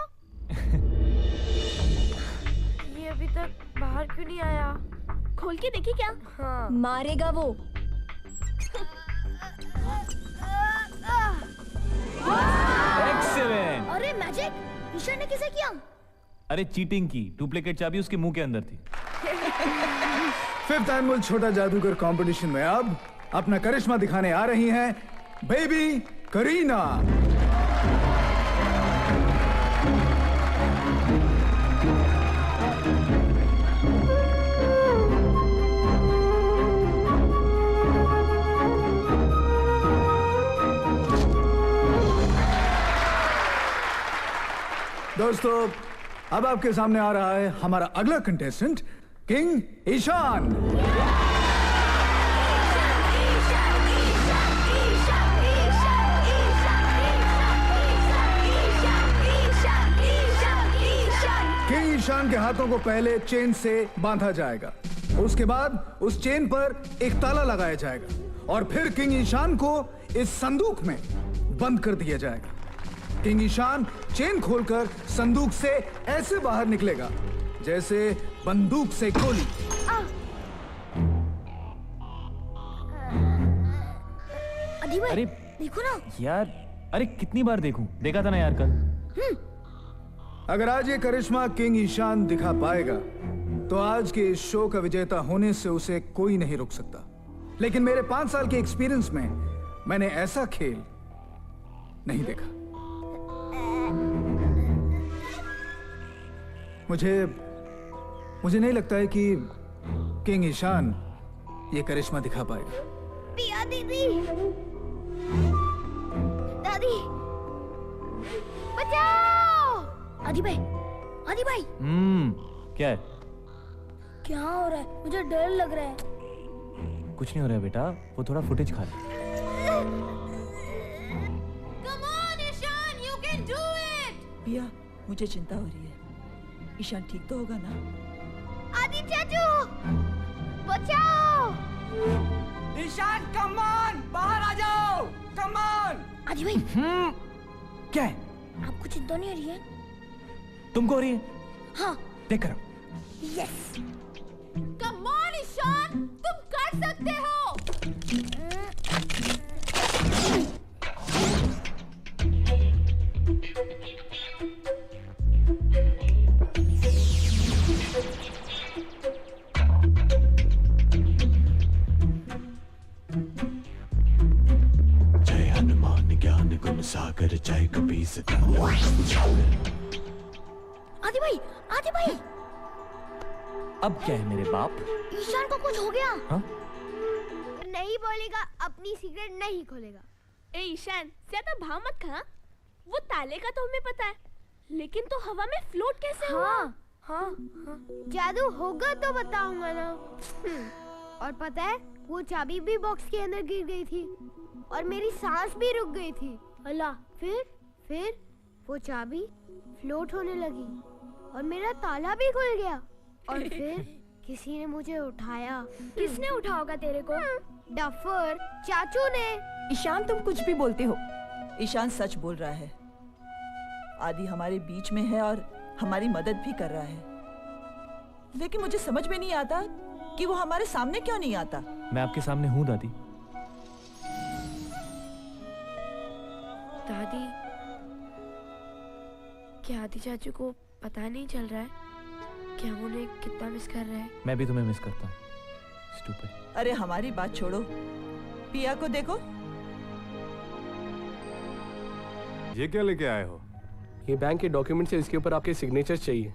ये अभी तक बाहर क्यों नहीं आया? खोल के देखी क्या? हाँ। मारेगा वो। एक्सीलेंट। अरे मैजिक, ईशान ने किसे किया? अरे चीटिंग की, डुप्लीकेट चाबी उसके मुंह के अंदर थी। फिफ्थ एनुअल छोटा जादूगर कंपटीशन में अब अपना करिश्मा दिखाने आ रही हैं बेबी करीना। दोस्तों, अब आपके सामने आ रहा है हमारा अगला contestant king Ishaan. King Ishaan के हाथों को पहले चेन से बांधा जाएगा, उसके बाद उस चेन पर एक ताला लगाया जाएगा और फिर किंग ईशान को इस संदूक में बंद कर दिया जाएगा। किंग ईशान चेन खोलकर संदूक से ऐसे बाहर निकलेगा जैसे बंदूक से गोली। अरे देखो ना यार, अरे कितनी बार देखूं? देखा था ना यार कल। अगर आज ये करिश्मा किंग ईशान दिखा पाएगा तो आज के इस शो का विजेता होने से उसे कोई नहीं रोक सकता। लेकिन मेरे 5 साल के एक्सपीरियंस में मैंने ऐसा खेल नहीं देखा। मुझे नहीं लगता है कि किंग ईशान ये करिश्मा दिखा पाएगा। पिया दीदी, दादी, बचाओ! आदि भाई, आदि भाई। क्या है? क्या हो रहा है? मुझे डर लग रहा है। कुछ नहीं हो रहा है बेटा, वो थोड़ा फुटेज खा ले। Come on, Ishan, you can do it! पिया, मुझे चिंता हो रही है। ईशान ठीक तो होगा ना? आदि चाचू, बचाओ! ईशान, कम ऑन, बाहर आ जाओ, कम ऑन! आदि भाई, क्या है? आपको चिंता नहीं हो रही है? तुमको हो रही है? हाँ। देख कर। यस। Come on, ईशान, तुम कर सकते हो। जय हनुमान ज्ञान गुण सागर जय कपीस। आदि भाई, आदि भाई। अब क्या है मेरे बाप? ईशान को कुछ हो गया। हाँ? नहीं बोलेगा, अपनी सीक्रेट नहीं खोलेगा। ए ईशान, ज्यादा भाव मत खा। वो ताले का तो हमें पता है, लेकिन तो हवा में फ्लोट कैसे हुआ? हाँ। जादू होगा तो बताऊंगा ना। और पता है, वो चाबी भी बॉक्स के अंदर गिर गई थी और मेरी सांस भी रुक गई थी। अल्लाह, फिर वो चाबी फ्लोट होने लगी और मेरा ताला भी खुल गया और फिर किसी ने मुझे उठाया। किसने उठाया होगा तेरे को? डफर चाचू ने। ईशान, तुम कुछ भी बोलते हो। ईशान सच बोल रहा है। आदि हमारे बीच में है और हमारी मदद भी कर रहा है, लेकिन मुझे समझ में नहीं आता कि वो हमारे सामने क्यों नहीं आता। मैं आपके सामने हूँ दादी। दादी, क्या आदि चाचू को पता नहीं चल रहा है कि हम उन्हें कितना मिस कर रहे हैं? मैं भी तुम्हें मिस करता हूँ। स्टूपिड। अरे हमारी बात छोड़ो, पिया को देखो। ये क्या लेके आए हो? ये बैंक के डॉक्यूमेंट्स है, इसके ऊपर आपके सिग्नेचर चाहिए।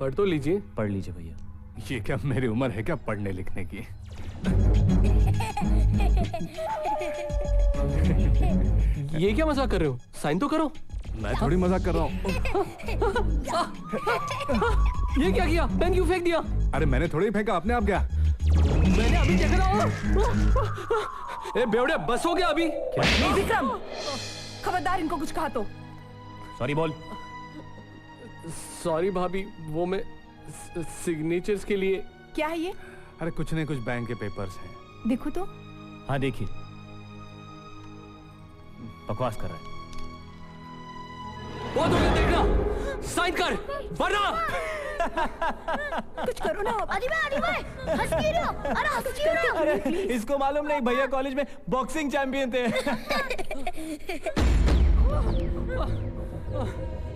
पढ़ तो लीजिए। पढ़ लीजिए भैया। ये क्या मेरी उम्र है क्या पढ़ने लिखने की? ये क्या मजाक कर रहे हो? साइन तो करो। मैं थोड़ी मजाक कर रहा हूँ। ये क्या किया? पेन क्यों फेंक दिया? अरे मैंने थोड़ी फेंका, अपने आप गया। मैंने अभी देख रहा हूँ। ए बेवड़े, बस हो गया अभी। नहीं विक्रम, खबरदार इनको कुछ कहा तो। सॉरी बोल। सॉरी भाभी, वो मैं सिग्नेचर्स के लिए। क्या है ये? अरे कुछ नहीं, कुछ बैंक के पेपर्स हैं। देखो तो। हाँ देखिए, बकवास कर रहा है। बहुत हो गया, देखना। साइन कर वरना कुछ करो ना। आदि भाई हंस क्यों रहे हो? अरे हंस क्यों रहे हो? अरे इसको मालूम नहीं, भैया कॉलेज में बॉक्सिंग चैंपियन थे।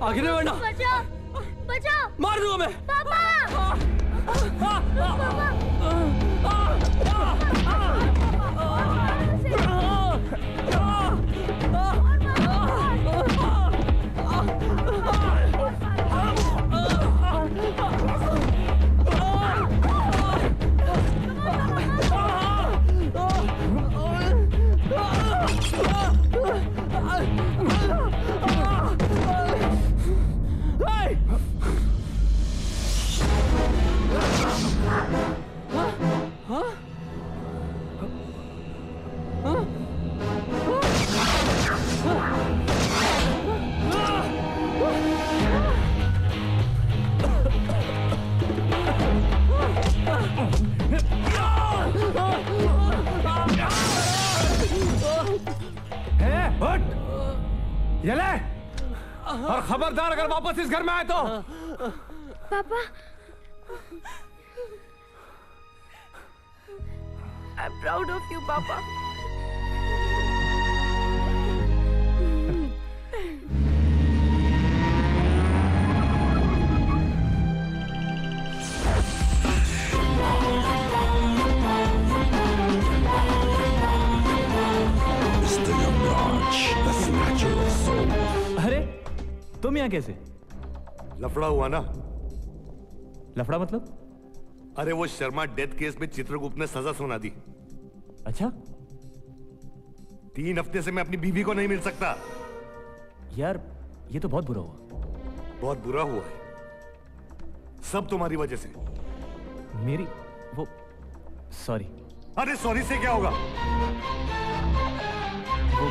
आगे नहीं बढ़ना। बचाओ बचाओ, मार दूंगा मैं। पापा ये ले, और खबरदार अगर वापस इस घर में आए तो। पापा I'm proud of you, Papa. अरे तुम यहाँ कैसे? लफड़ा हुआ ना? लफड़ा मतलब? अरे वो शर्मा डेथ केस में चित्रगुप्त ने सजा सुना दी। अच्छा? 3 हफ्ते से मैं अपनी बीवी को नहीं मिल सकता। यार ये तो बहुत बुरा हुआ। बहुत बुरा हुआ है, सब तुम्हारी वजह से। मेरी वो सॉरी। अरे सॉरी से क्या होगा? वो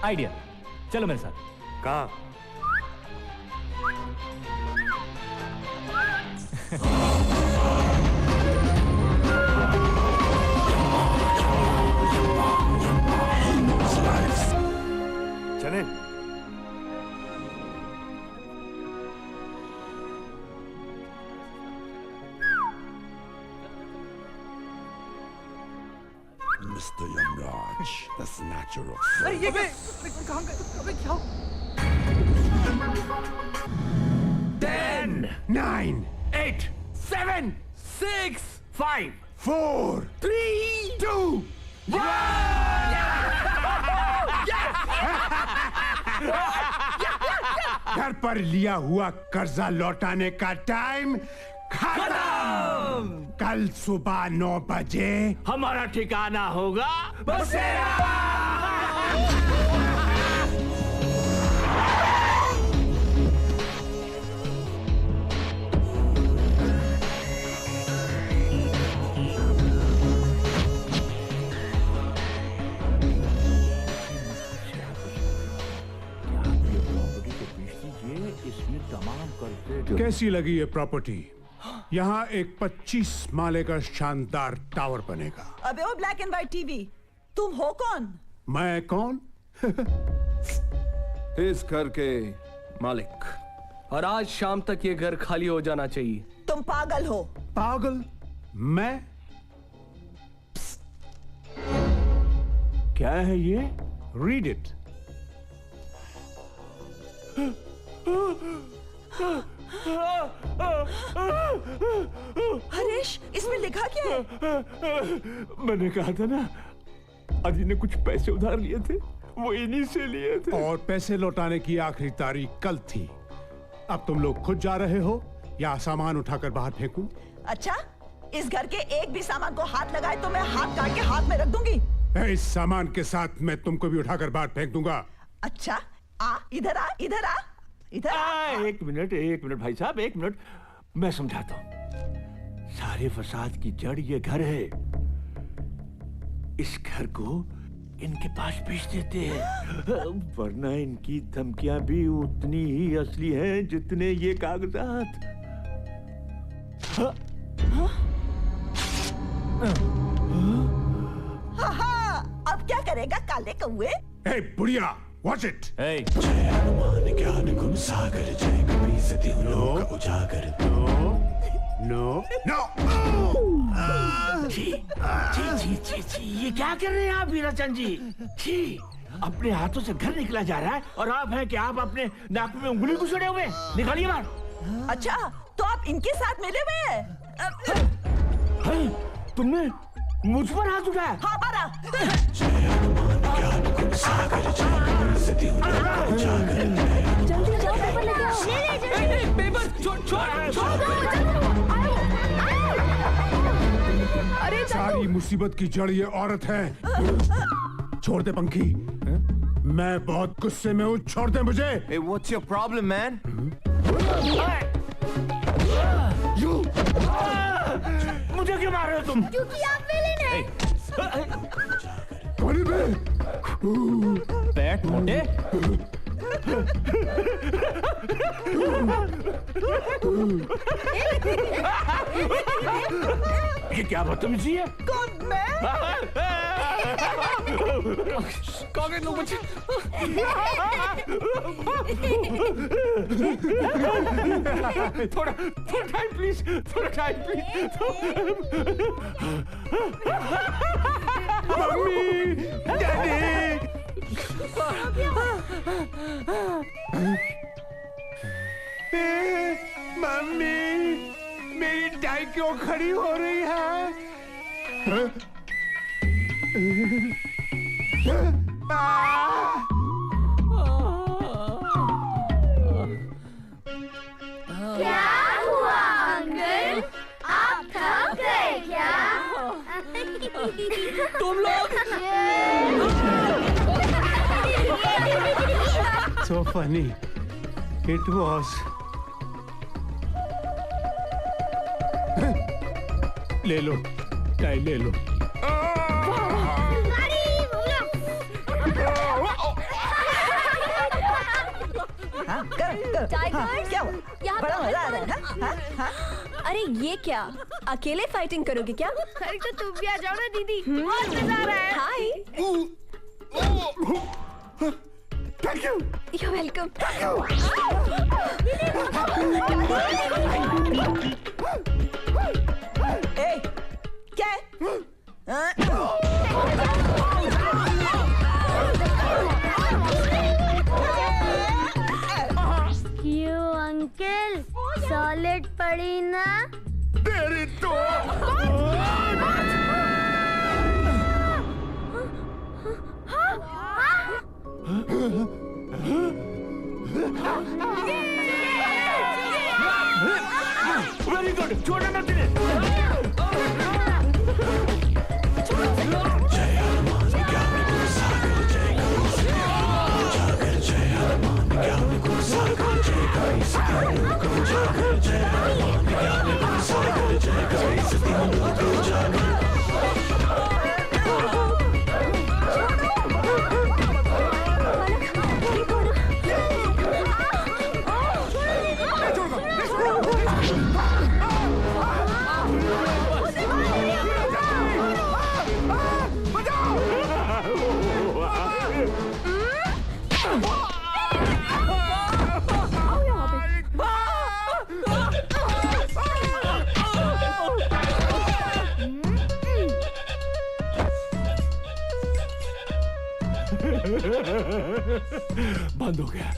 आइडिया, चलो मेरे साथ। कहाँ? चले। Mr. Yamraj, the snatcher of souls. अरे ये कहाँ गए? अबे क्या? 10, 9, 8, 7, 6, 5, 4, 3, 2, 1। घर पर लिया हुआ कर्जा लौटाने का टाइम खत्म। कल सुबह 9 बजे हमारा ठिकाना होगा बसेरा। कैसी लगी ये प्रॉपर्टी? यहाँ एक 25 माले का शानदार टावर बनेगा। अबे वो ब्लैक एंड व्हाइट टीवी, तुम हो कौन? मैं कौन? इस घर के मालिक। और आज शाम तक ये घर खाली हो जाना चाहिए। तुम पागल हो। पागल? मैं? क्या है ये? Read it. हरीश, इसमें लिखा क्या है? मैंने कहा था ना, अजी ने कुछ पैसे उधार लिए थे, वो इन्हीं से लिए थे। और पैसे लौटाने की आखिरी तारीख कल थी। अब तुम लोग खुद जा रहे हो या सामान उठाकर बाहर फेंकूं? अच्छा, इस घर के एक भी सामान को हाथ लगाए तो मैं हाथ काट के हाथ में रख दूंगी। इस सामान के साथ मैं तुमको भी उठाकर बाहर फेंक दूंगा। अच्छा, आ इधर आ, इधर आ, इधर आ। एक मिनट भाई साहब, एक मिनट, मैं समझाता हूँ। सारे फसाद की जड़ ये घर है। इस घर को इनके पास भेज देते हैं, वरना इनकी धमकियां भी उतनी ही असली हैं जितने ये कागजात। हाँ, अब क्या करेगा काले कौए? ए बुढ़िया, Watch it. Hey. जय हनुमान ज्ञान गुण सागर जय कपीस तिहु लोक उजागर। No. छी, ये क्या कर रहे हैं आप वीराचंद जी? छी, अपने हाथों से घर निकला जा रहा है और आप हैं कि आप अपने नाक में उंगली घुसड़े हुए? निकालिए बाहर। अच्छा, तो आप इनके साथ मिले हुए हैं? तुमने मुझ पर हाथ उठाया? हाँ, मारा। जल्दी जाओ, पेपर लेके आओ। पेपर छोड़। अरे सारी मुसीबत की जड़ ये औरत है। छोड़ दे पंखी। मैं बहुत गुस्से में हूँ, छोड़ दे मुझे। Hey, what's your problem, man? मुझे क्यों मार रहे हो तुम? क्योंकि आप विलेन हैं। कौन है? बैठ मोटे। ये क्या बदतमीजी है? कौन मैं? कागज लो बच्चे। थोड़ा टाइम प्लीज, थोड़ा time please. Mummy, daddy. Mummy, मेरी टाई क्यों खड़ी हो रही है? क्या हुआ अंकल? आप थक गए क्या? तुम लोग So funny. It was. ले लो, टाई ले लो। क्या हुआ? बड़ा मजा आ रहा है? हाँ? अरे ये क्या? अकेले फाइटिंग करोगे क्या? अरे तो तुम भी आ जाओ ना दीदी, बहुत मजा आ रहा है। हाय। Thank you. You're welcome. ए, क्या है? क्यों अंकल? सॉलिड पड़ी ना? तेरी तो। वेरी गुड, छोड़ना मत इन्हें। जय हनुमान ज्ञान गुण सागर जय कपीस उजागर। जय हनुमान ज्ञान गुण सागर जय कपीस तिहु लोक उजागर। जय हनुमान ज्ञान गुण सागर जय कपीस तिहु लोक उजागर। बंद हो गया।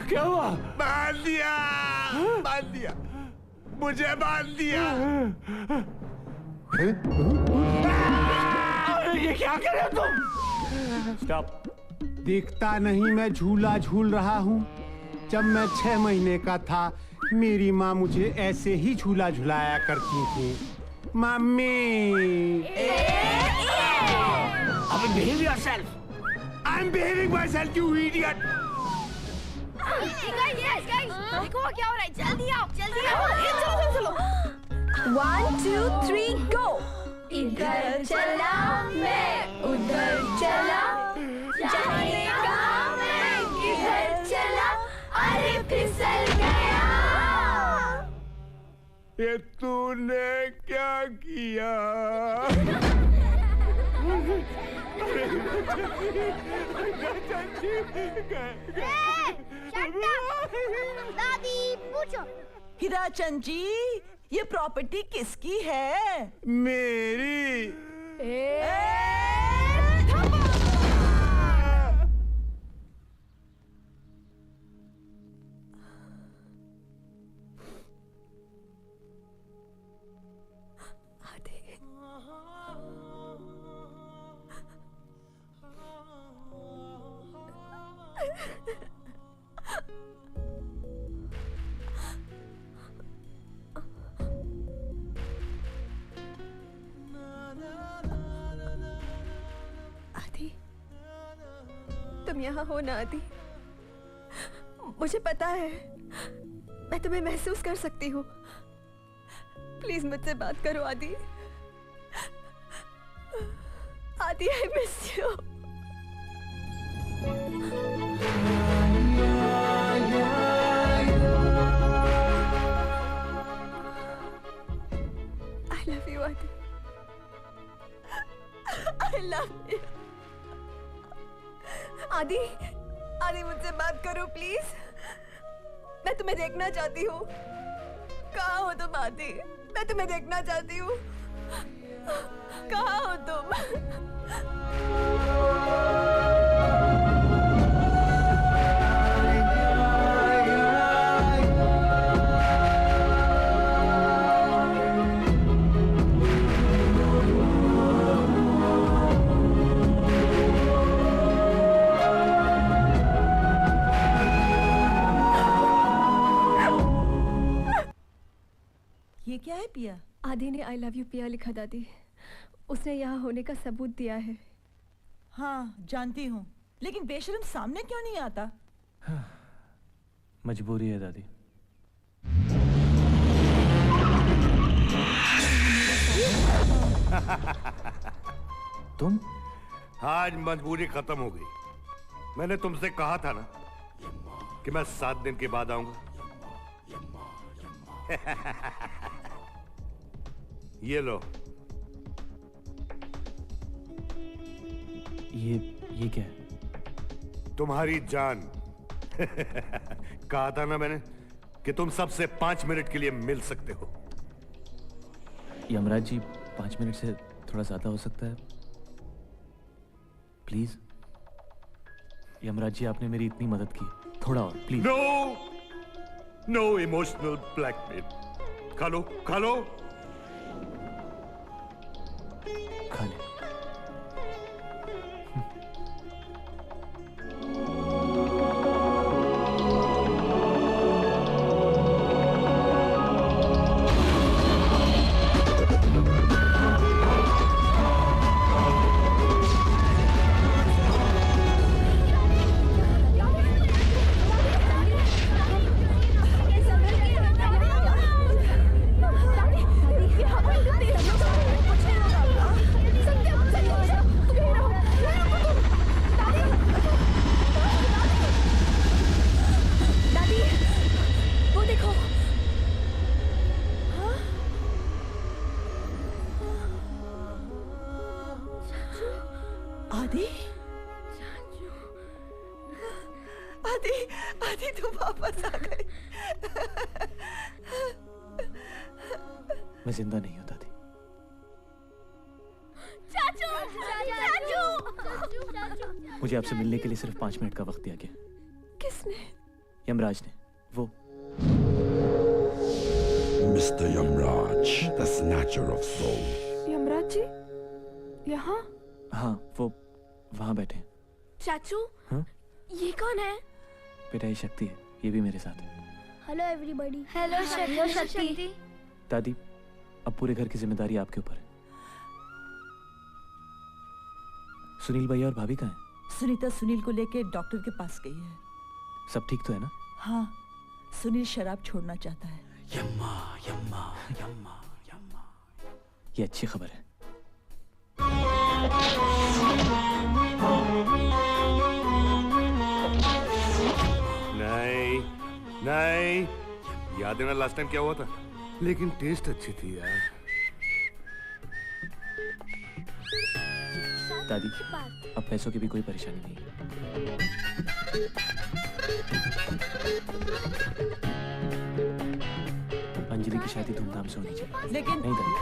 क्या हुआ? बांध दिया, बांध दिया, मुझे बांध दिया। ये क्या कर रहे हो तुम? स्टॉप। दिखता नहीं मैं झूला झूल रहा हूँ। जब मैं 6 महीने का था, मेरी माँ मुझे ऐसे ही झूला झुलाया करती थी। मम्मी। अब behave yourself. I'm behaving myself, you idiot. Yes, guys, देखो क्या हो रहा है? जल्दी आओ, जल्दी आओ। चलो। 1, 2, 3, go. इधर चला मैं उधर चला, जाने का मैं किधर चला, अरे फिसल गया। ये तूने क्या किया? दादी पूछो। हीराचंद जी, ये प्रॉपर्टी किसकी है? मेरी। आदि, तुम यहाँ हो ना आदि? मुझे पता है, मैं तुम्हें महसूस कर सकती हूँ। प्लीज मुझसे बात करो आदि। आदि, I miss you. I love you, Adi. I love you. आदि, आदि मुझसे बात करो प्लीज। मैं तुम्हें देखना चाहती हूँ। कहाँ हो तुम आदि? मैं तुम्हें देखना चाहती हूँ। कहाँ हो तुम? ये क्या है पिया? आदि ने आई लव यू पिया लिखा दादी। उसने यहाँ होने का सबूत दिया है। हाँ जानती हूँ, लेकिन बेशरम सामने क्यों नहीं आता? मजबूरी है दादी। तुम? आज मजबूरी खत्म हो गई। मैंने तुमसे कहा था ना कि मैं 7 दिन के बाद आऊंगा। ये लो। ये क्या है? तुम्हारी जान। कहा था ना मैंने कि तुम सबसे 5 मिनट के लिए मिल सकते हो। यमराज जी, 5 मिनट से थोड़ा ज्यादा हो सकता है, प्लीज। यमराज जी, आपने मेरी इतनी मदद की, थोड़ा और प्लीज। No emotional blackmail. खा लो, खा लो। खा ले। आदि, आदि, आदि तू वापस आ गई। मैं जिंदा नहीं हूं दादी। चाचू, चाचू, मुझे आपसे मिलने के लिए सिर्फ 5 मिनट का वक्त दिया गया। किसने? यमराज ने। वो Mr. Yamraj, the snatcher of souls. Yamraj ji यहाँ? हाँ, वो वहां बैठे हैं। चाचू, हाँ? ये कौन है? बेटा, ये शक्ति है, ये भी मेरे साथ है। Hello everybody. हेलो शक्ति। दादी, अब पूरे घर की जिम्मेदारी आपके ऊपर है। सुनील भैया और भाभी कहाँ हैं? सुनीता सुनील को लेके डॉक्टर के पास गई है। सब ठीक तो है ना? हाँ, सुनील शराब छोड़ना चाहता है। यम्मा, यम्मा, यम्मा, यम्मा। ये अच्छी खबर है। नहीं, नहीं। याद है ना लास्ट टाइम क्या हुआ था? लेकिन टेस्ट अच्छी थी यार। दादी, अब पैसों की भी कोई परेशानी नहीं। अंजलि की शादी धूमधाम से होनी चाहिए। लेकिन नहीं दादी,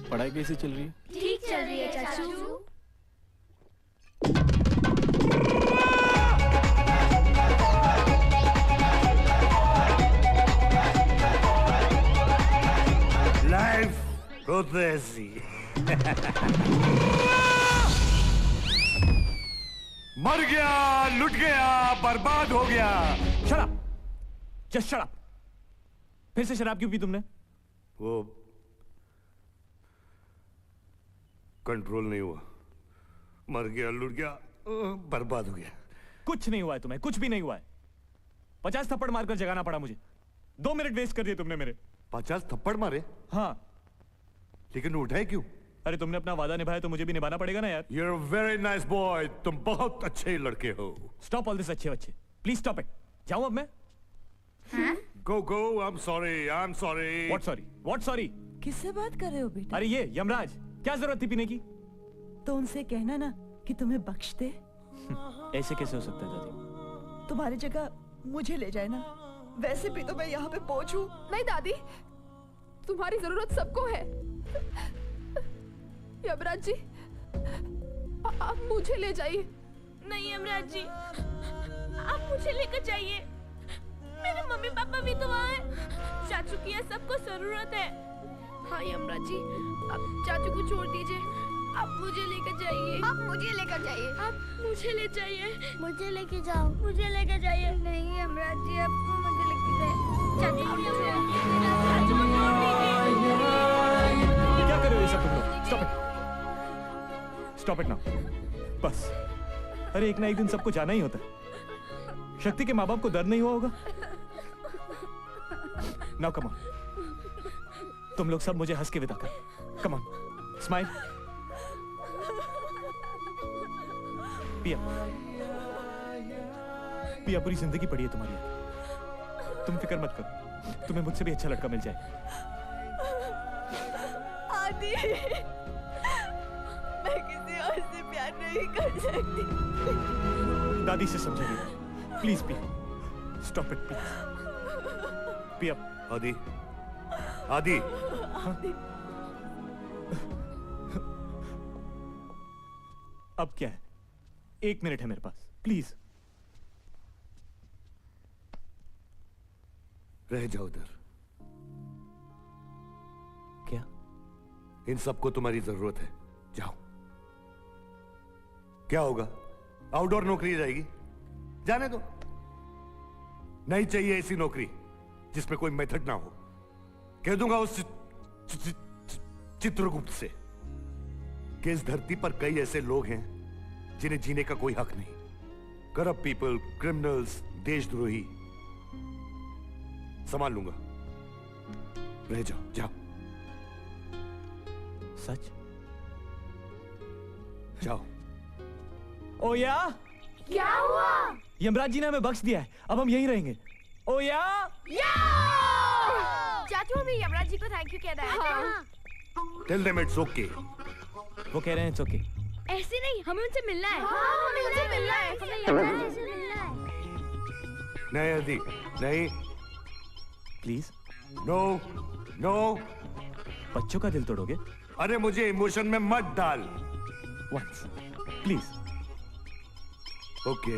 पढ़ाई कैसी चल रही है? ठीक चल रही है चाचू। लाइफ होते ऐसी। मर गया, लुट गया, बर्बाद हो गया। शराब, जस्ट शराब। फिर से शराब क्यों पी तुमने? वो कंट्रोल नहीं हुआ, मर गया, लुट गया, बर्बाद हो गया। कुछ नहीं हुआ है तुम्हें, कुछ भी नहीं हुआ है। 50 थप्पड़ मारकर जगाना पड़ा मुझे। 2 मिनट वेस्ट कर दिए तुमने मेरे। 50 थप्पड़ मारे? हाँ। लेकिन उठाए क्यों? अरे तुमने अपना वादा निभाया तो मुझे भी निभाना पड़ेगा ना यार। You're a very nice boy. तुम बहुत अच्छे लड़के हो। Stop all this अच्छे बच्चे। Please stop it. जाऊं अब मैं? Go go. I'm sorry. I'm sorry. What sorry? What sorry? किससे बात कर रहे हो बेटा? अरे ये यमराज, क्या जरूरत थी पीने की? तो उनसे कहना ना कि तुम्हें बख्श दे। ऐसे कैसे हो सकता है दादी? तुम्हारी जगह मुझे ले जाए ना। वैसे भी तो मैं यहाँ पे पहुंचूं। नहीं दादी, तुम्हारी जरूरत सबको है। यमराज जी, आप मुझे ले जाइए। नहीं यमराज जी, आप मुझे लेकर जाइए। मेरे मम्मी पापा भी तो वहाँ हैं। चाचू की यहाँ सबको जरूरत है। हाँ यमराज जी, आप चाचू को छोड़ दीजिए। आप मुझे लेकर जाइए। आप मुझे लेकर जाइए। आप मुझे ले जाइए। मुझे लेके जाओ। मुझे लेकर जाइए। नहीं यमराज जी, आपको मुझे लेके जाइए। चाचू को छोड़ दीजिए। चाचू को छोड़ दीजिए। क्या कर रहे हो ये सब तुम लोग? Stop it. Stop it now. बस। अरे एक ना एक दिन सबको जाना ही होता है। शक्ति के माँ बाप को दर्द नहीं हुआ होगा? Now come on. तुम लोग सब मुझे हंस के विदा कर। Come on. Smile. पिया। पिया पूरी जिंदगी पड़ी है तुम्हारी याद। तुम फिक्र मत करो, तुम्हें मुझसे भी अच्छा लड़का मिल जाए। आदि, मैं किसी और से प्यार नहीं कर सकती। दादी से समझाइए प्लीज पिया। Stop it please. पिया। आदि, आदि। अब क्या है? 1 मिनट है मेरे पास, प्लीज। रह जाओ उधर। क्या? इन सबको तुम्हारी जरूरत है, जाओ। क्या होगा? आउटडोर नौकरी जाएगी, जाने दो। नहीं चाहिए ऐसी नौकरी जिसमें कोई मेथड ना हो। कह दूंगा उस चित्रगुप्त से कि इस धरती पर कई ऐसे लोग हैं जिन्हें जीने का कोई हक नहीं। करप्ट पीपल, क्रिमिनल्स, देशद्रोही। संभाल लूंगा। रह जाओ, जाओ। सच? जाओ। ओ या? क्या हुआ? यमराज जी ने हमें बख्श दिया है, अब हम यहीं रहेंगे। ओ या? चाचू हमें यमराज जी को थैंक यू कहना है। हाँ। Tell them it's okay. वो कह रहे हैं it's okay। ऐसे नहीं, हमें उनसे मिलना है। हाँ, हमें उनसे मिलना है। हमें यमराज जी से मिलना है। नहीं आदि, नहीं। प्लीज। No, no. बच्चों का दिल तोड़ोगे? अरे मुझे इमोशन में मत डाल। Once, please। Okay.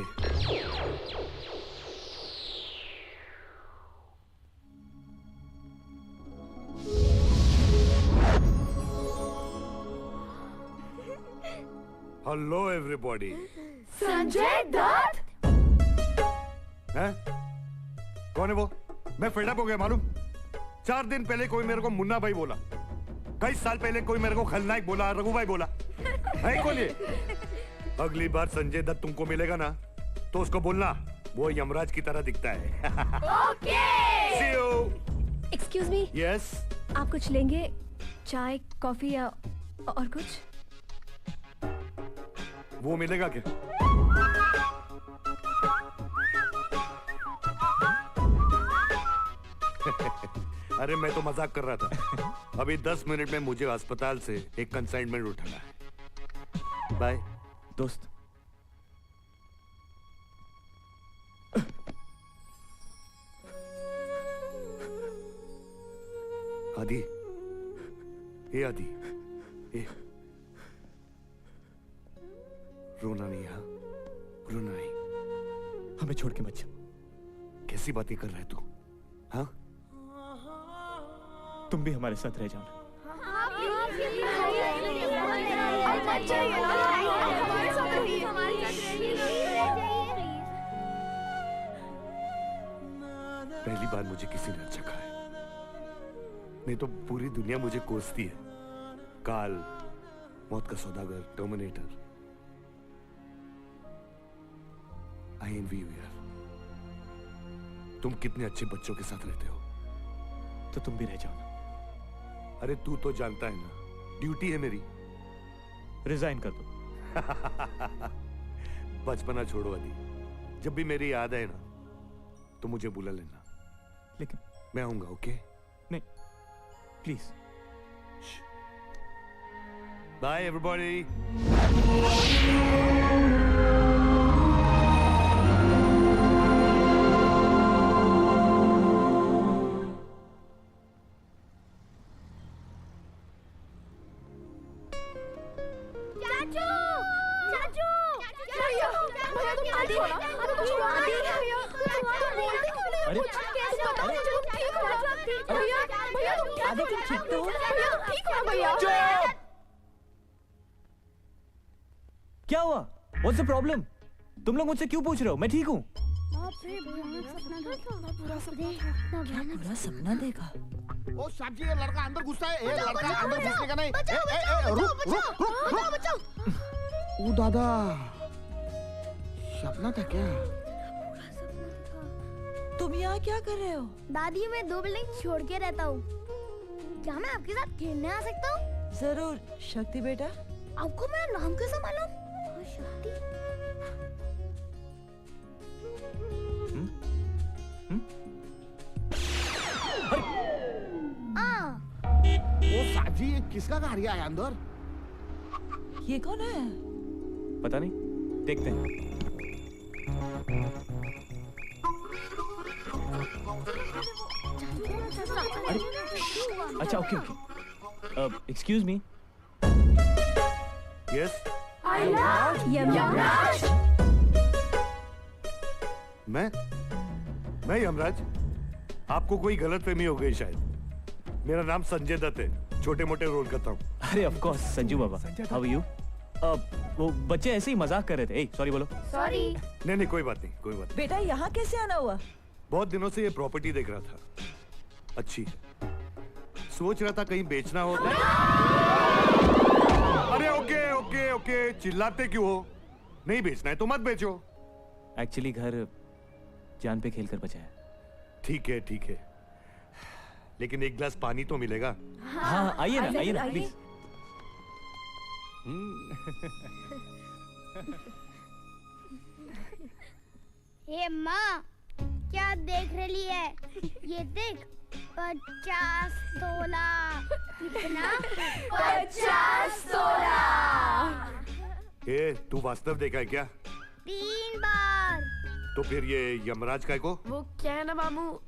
Hello everybody. Sanjay Dutt? हैं? कौन है वो? मैं फेड अप हो गया मालूम। 4 दिन पहले कोई मेरे को मुन्ना भाई बोला, कई साल पहले कोई मेरे को खलनायक बोला, रघु भाई बोला। है कौन ये? अगली बार संजय दत्त तुमको मिलेगा ना तो उसको बोलना वो यमराज की तरह दिखता है। Okay. See you. Excuse me. Yes. आप कुछ लेंगे? चाय, कॉफी या और कुछ? वो मिलेगा क्या? अरे मैं तो मजाक कर रहा था। अभी 10 मिनट में मुझे अस्पताल से एक कंसाइनमेंट उठाना है। बाय दोस्त। आदि, ए आदि, ए रोना नहीं, हाँ रोना नहीं। हमें छोड़ के मत जा। कैसी बातें कर रहा है तू? हाँ तुम भी हमारे साथ रह जाओ। पहली बार मुझे किसी ने अच्छा कहा है, नहीं तो पूरी दुनिया मुझे कोसती है। काल, मौत का सौदागर, टर्मिनेटर। आई एनवी यू यार। तुम कितने अच्छे बच्चों के साथ रहते हो। तो तुम भी रह जाओ ना। अरे तू तो जानता है ना, ड्यूटी है मेरी। रिजाइन कर दो। बचपना छोड़ो आदि। जब भी मेरी याद आए ना तो मुझे बुला लेना। लेकिन मैं आऊंगा, ओके? नहीं प्लीज। By everybody. क्या हुआ? What's the problem? तुम लोग मुझसे क्यों पूछ रहे हो? मैं ठीक हूँ। पूरा सपना देखा। ओ साहब जी, ये लड़का अंदर घुसता है। ये लड़का अंदर घुसने का नहीं। रुक। ओ दादा, सपना था क्या? तुम यहाँ क्या कर रहे हो? दादी, मैं 2 बिल्डिंग छोड़ के रहता हूँ। क्या मैं आपके साथ खेलने आ सकता हूँ? जरूर शक्ति बेटा। आपको मेरा नाम कैसे मालूम? शक्ति। ओ साहब जी, ये किसका गाड़ी आया अंदर? ये कौन है? पता नहीं, देखते हैं। अच्छा okay. Excuse me. Yes. Yamraj. मैं यमराज? आपको कोई गलतफहमी हो गई शायद। मेरा नाम संजय दत्त है, छोटे मोटे रोल करता हूँ। अरे of course Sanju Baba. How are you? वो बच्चे ऐसे ही मजाक कर रहे थे। सॉरी बोलो। सॉरी। नहीं कोई बात नहीं। बेटा यहाँ कैसे आना हुआ? बहुत दिनों से ये प्रॉपर्टी देख रहा था, अच्छी है। सोच रहा था कहीं बेचना हो। अरे ओके, चिल्लाते क्यों हो? नहीं बेचना है तो मत बेचो। एक्चुअली घर जान पे खेल कर बचा है। ठीक है, लेकिन एक गिलास पानी तो मिलेगा। हाँ आइए ना प्लीज। हे माँ, क्या देख रही है? ये देख, 50 तोला। कितना? 50 तोला। तू वास्तव देखा है क्या? 3 बार। तो फिर ये यमराज काय को? वो क्या है ना मामू,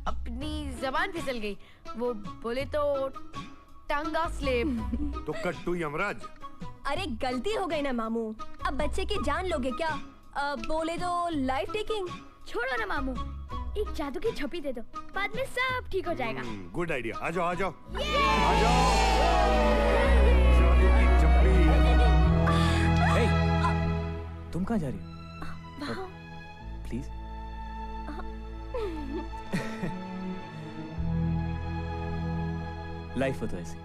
अपनी जबान फिसल गई। वो बोले तो टांगा स्लेब। तो कट्टू यमराज। अरे गलती हो गई ना मामू, अब बच्चे की जान लोगे क्या? बोले तो लाइफ टेकिंग। छोड़ो ना मामू, एक जादू की छपी दे दो, बाद में सब ठीक हो जाएगा। Good idea. आ जाओ। जादू की Hey, तुम कहाँ जा रही हो? प्लीज। लाइफ हो तो ऐसी।